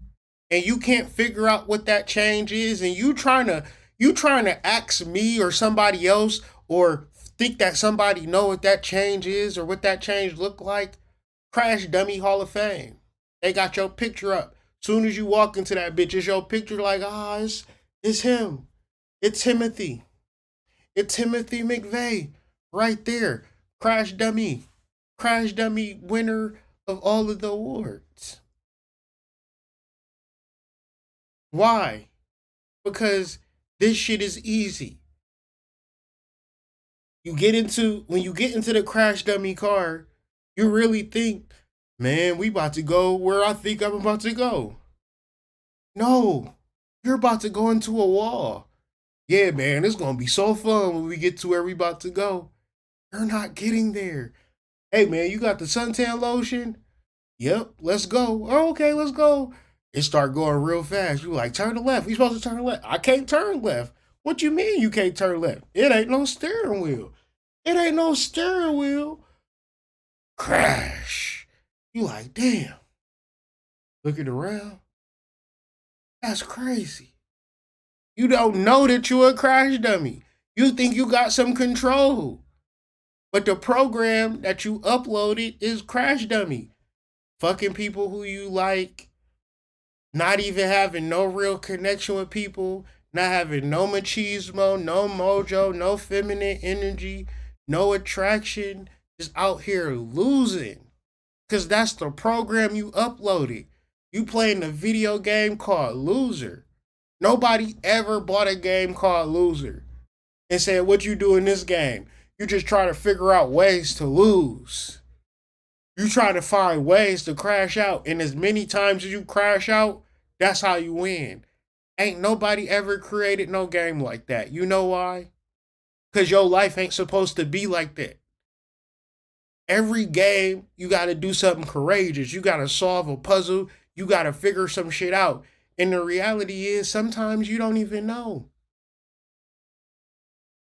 and you can't figure out what that change is, and you trying to ask me or somebody else, or think that somebody know what that change is or what that change look like, Crash Dummy Hall of Fame. They got your picture up. Soon as you walk into that bitch, it's your picture like, it's him. It's Timothy. It's Timothy McVeigh right there. Crash Dummy. Crash Dummy winner of all of the awards. Why? Because this shit is easy. When you get into the Crash Dummy car, you really think, man, we about to go where I think I'm about to go. No, you're about to go into a wall. Yeah, man, it's gonna be so fun when we get to where we about to go. You're not getting there. Hey, man, you got the suntan lotion? Yep, let's go. Oh, okay, let's go. It start going real fast. You like, turn to left. We supposed to turn left. I can't turn left. What you mean you can't turn left? It ain't no steering wheel. It ain't no steering wheel. Crash. You like, damn. Looking around. That's crazy. You don't know that you're a crash dummy. You think you got some control. But the program that you uploaded is Crash Dummy. Fucking people who you like, not even having no real connection with people, not having no machismo, no mojo, no feminine energy, no attraction, just out here losing. Because that's the program you uploaded. You playing a video game called Loser. Nobody ever bought a game called Loser and said, what you do in this game? You just try to figure out ways to lose. You try to find ways to crash out. And as many times as you crash out, that's how you win. Ain't nobody ever created no game like that. You know why? Because your life ain't supposed to be like that. Every game, you got to do something courageous. You got to solve a puzzle. You got to figure some shit out. And the reality is, sometimes you don't even know.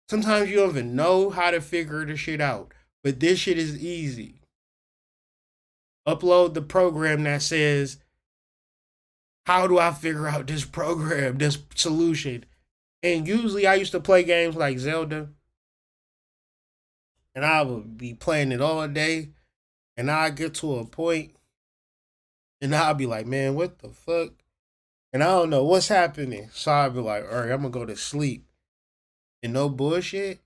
Sometimes you don't even know how to figure the shit out. But this shit is easy. Upload the program that says, how do I figure out this program, this solution? And usually I used to play games like Zelda. And I would be playing it all day. And I get to a point and I'll be like, man, what the fuck? And I don't know what's happening. So I'll be like, all right, I'm going to go to sleep. And no bullshit,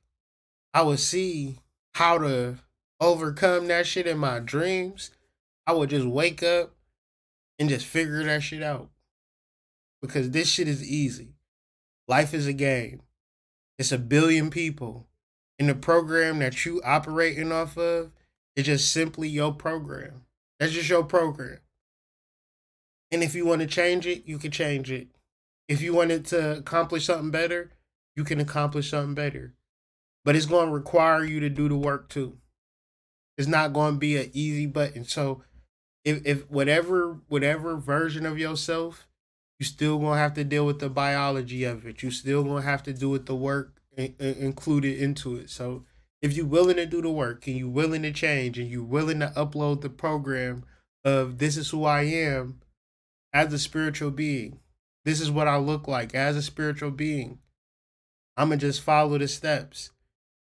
I would see how to overcome that shit in my dreams. I would just wake up and just figure that shit out. Because this shit is easy. Life is a game. It's a billion people. And the program that you operating off of is just simply your program. That's just your program. And if you want to change it, you can change it. If you wanted to accomplish something better, you can accomplish something better. But it's going to require you to do the work too. It's not going to be an easy button. So if whatever version of yourself, you still gonna have to deal with the biology of it. You still gonna have to do with the work included into it. So if you're willing to do the work and you're willing to change and you're willing to upload the program of this is who I am as a spiritual being, this is what I look like as a spiritual being. I'ma just follow the steps.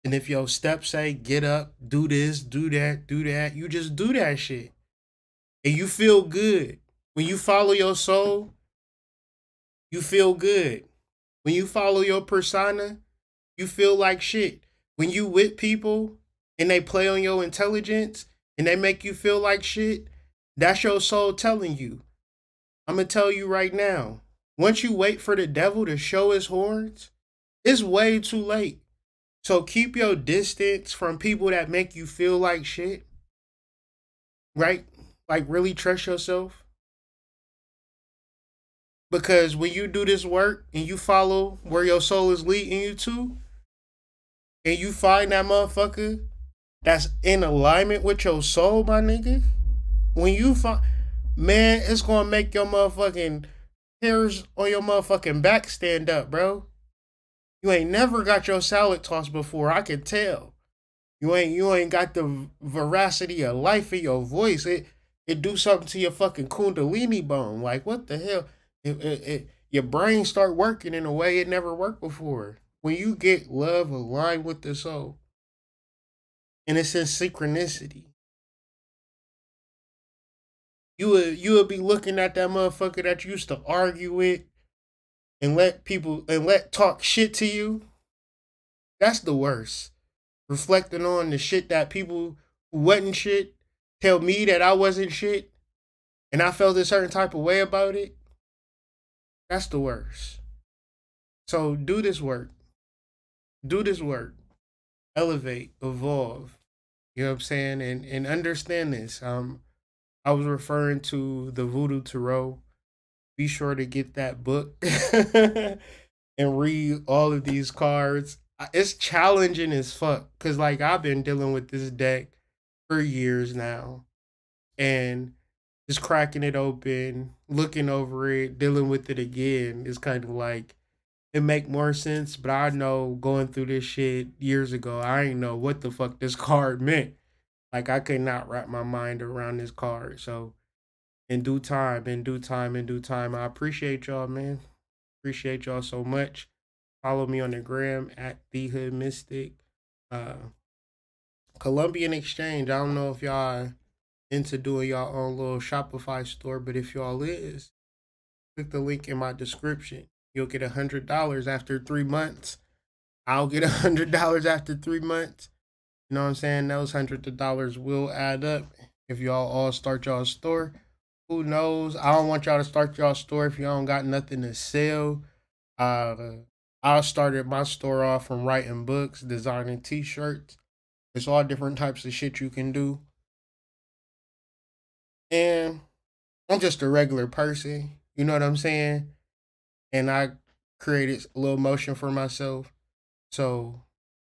And if your steps say get up, do this, do that, you just do that shit. And you feel good. When you follow your soul, you feel good. When you follow your persona, you feel like shit. When you with people and they play on your intelligence and they make you feel like shit, that's your soul telling you. I'm going to tell you right now. Once you wait for the devil to show his horns, it's way too late. So keep your distance from people that make you feel like shit. Right? Like really trust yourself. Because when you do this work and you follow where your soul is leading you to, and you find that motherfucker that's in alignment with your soul, my nigga, when you find, man, it's gonna make your motherfucking hairs on your motherfucking back stand up, bro. You ain't never got your salad tossed before, I can tell. You ain't got the veracity of life in your voice. It do something to your fucking kundalini bone. Like what the hell? Your brain start working in a way it never worked before. When you get love aligned with the soul, and it's in synchronicity, you would be looking at that motherfucker that you used to argue with and let talk shit to you. That's the worst. Reflecting on the shit that people who wasn't shit tell me that I wasn't shit, and I felt a certain type of way about it. That's the worst. So do this work. Do this work. Elevate, evolve. You know what I'm saying? And understand this. I was referring to the Voodoo Tarot. Be sure to get that book and read all of these cards. It's challenging as fuck. Cause like I've been dealing with this deck for years now. And just cracking it open, looking over it, dealing with it again is kind of like it make more sense. But I know going through this shit years ago, I ain't know what the fuck this card meant. Like I could not wrap my mind around this card. So in due time, in due time, in due time, I appreciate y'all, man. Appreciate y'all so much. Follow me on the gram at the Hood Mystic. Uh, Colombian Exchange. I don't know if y'all into doing y'all own little Shopify store, but if y'all is, click the link in my description. You'll get $100 after 3 months. I'll get $100 after 3 months. You know what I'm saying? Those hundreds of dollars will add up if y'all all start y'all store. Who knows? I don't want y'all to start y'all store if y'all don't got nothing to sell. Uh, I started my store off from writing books, designing t-shirts. There's all different types of shit you can do. And I'm just a regular person. You know what I'm saying? And I created a little motion for myself. So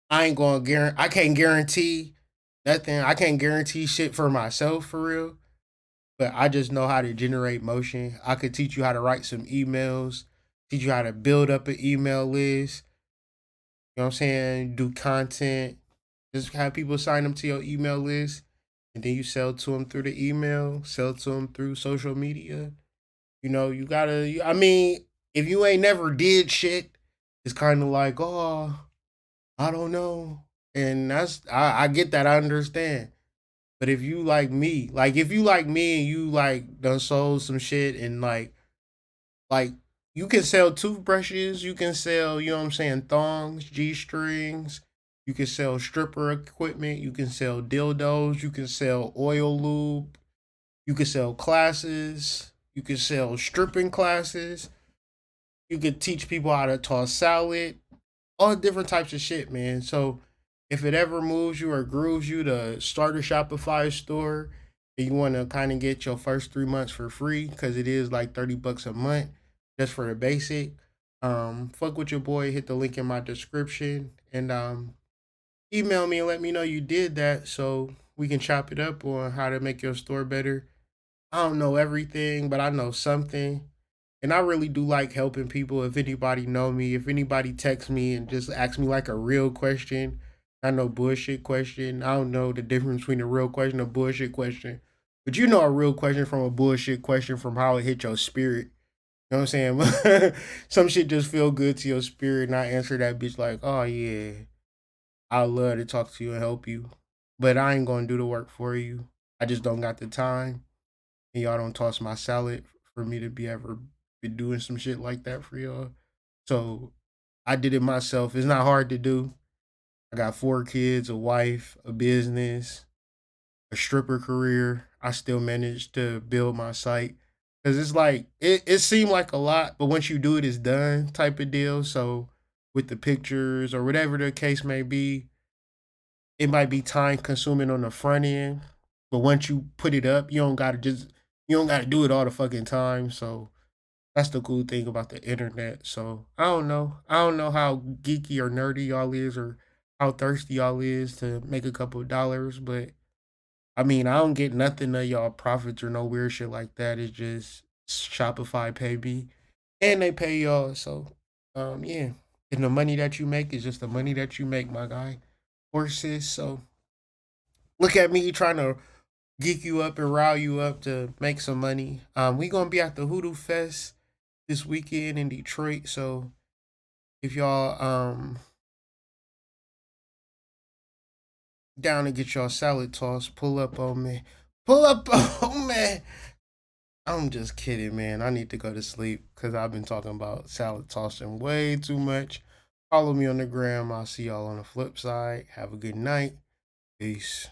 I ain't gonna guarantee. I can't guarantee nothing. I can't guarantee shit for myself for real. But I just know how to generate motion. I could teach you how to write some emails, teach you how to build up an email list. You know what I'm saying? Do content. Just have people sign them to your email list, and then you sell to them through the email, sell to them through social media. You know, you gotta. I mean, if you ain't never did shit, it's kind of like, oh, I don't know. And I get that, I understand. But if you like me and you like done sold some shit and like you can sell toothbrushes, you can sell, you know what I'm saying, thongs, G strings, you can sell stripper equipment, you can sell dildos, you can sell oil lube, you can sell classes, you can sell stripping classes, you could teach people how to toss salad, all different types of shit, man. So if it ever moves you or grooves you to start a Shopify store and you want to kind of get your first 3 months for free, because it is like $30 a month just for the basic, Fuck with your boy, hit the link in my description and email me and let me know you did that so we can chop it up on how to make your store better. I don't know everything, but I know something. And I really do like helping people. If anybody know me, if anybody texts me and just asks me like a real question, I know bullshit question. I don't know the difference between a real question and a bullshit question. But you know a real question from a bullshit question from how it hit your spirit. You know what I'm saying? Some shit just feel good to your spirit and I answer that bitch like, oh yeah, I love to talk to you and help you. But I ain't gonna do the work for you. I just don't got the time. And y'all don't toss my salad for me to be ever be doing some shit like that for y'all. So I did it myself. It's not hard to do. I got 4 kids, a wife, a business, a stripper career. I still managed to build my site. Cause it's like it seemed like a lot, but once you do it, it's done type of deal. So with the pictures or whatever the case may be, it might be time consuming on the front end. But once you put it up, you don't gotta do it all the fucking time. So that's the cool thing about the internet. So I don't know. I don't know how geeky or nerdy y'all is or how thirsty y'all is to make a couple of dollars, but I mean, I don't get nothing of y'all profits or no weird shit like that. It's just Shopify pay me and they pay y'all. So yeah. And the money that you make is just the money that you make, my guy. Or sis. So look at me trying to geek you up and rile you up to make some money. We gonna be at the Hoodoo Fest this weekend in Detroit. So if y'all down to get y'all salad toss, pull up on me. Pull up on me. I'm just kidding, man. I need to go to sleep because I've been talking about salad tossing way too much. Follow me on the gram. I'll see y'all on the flip side. Have a good night. Peace.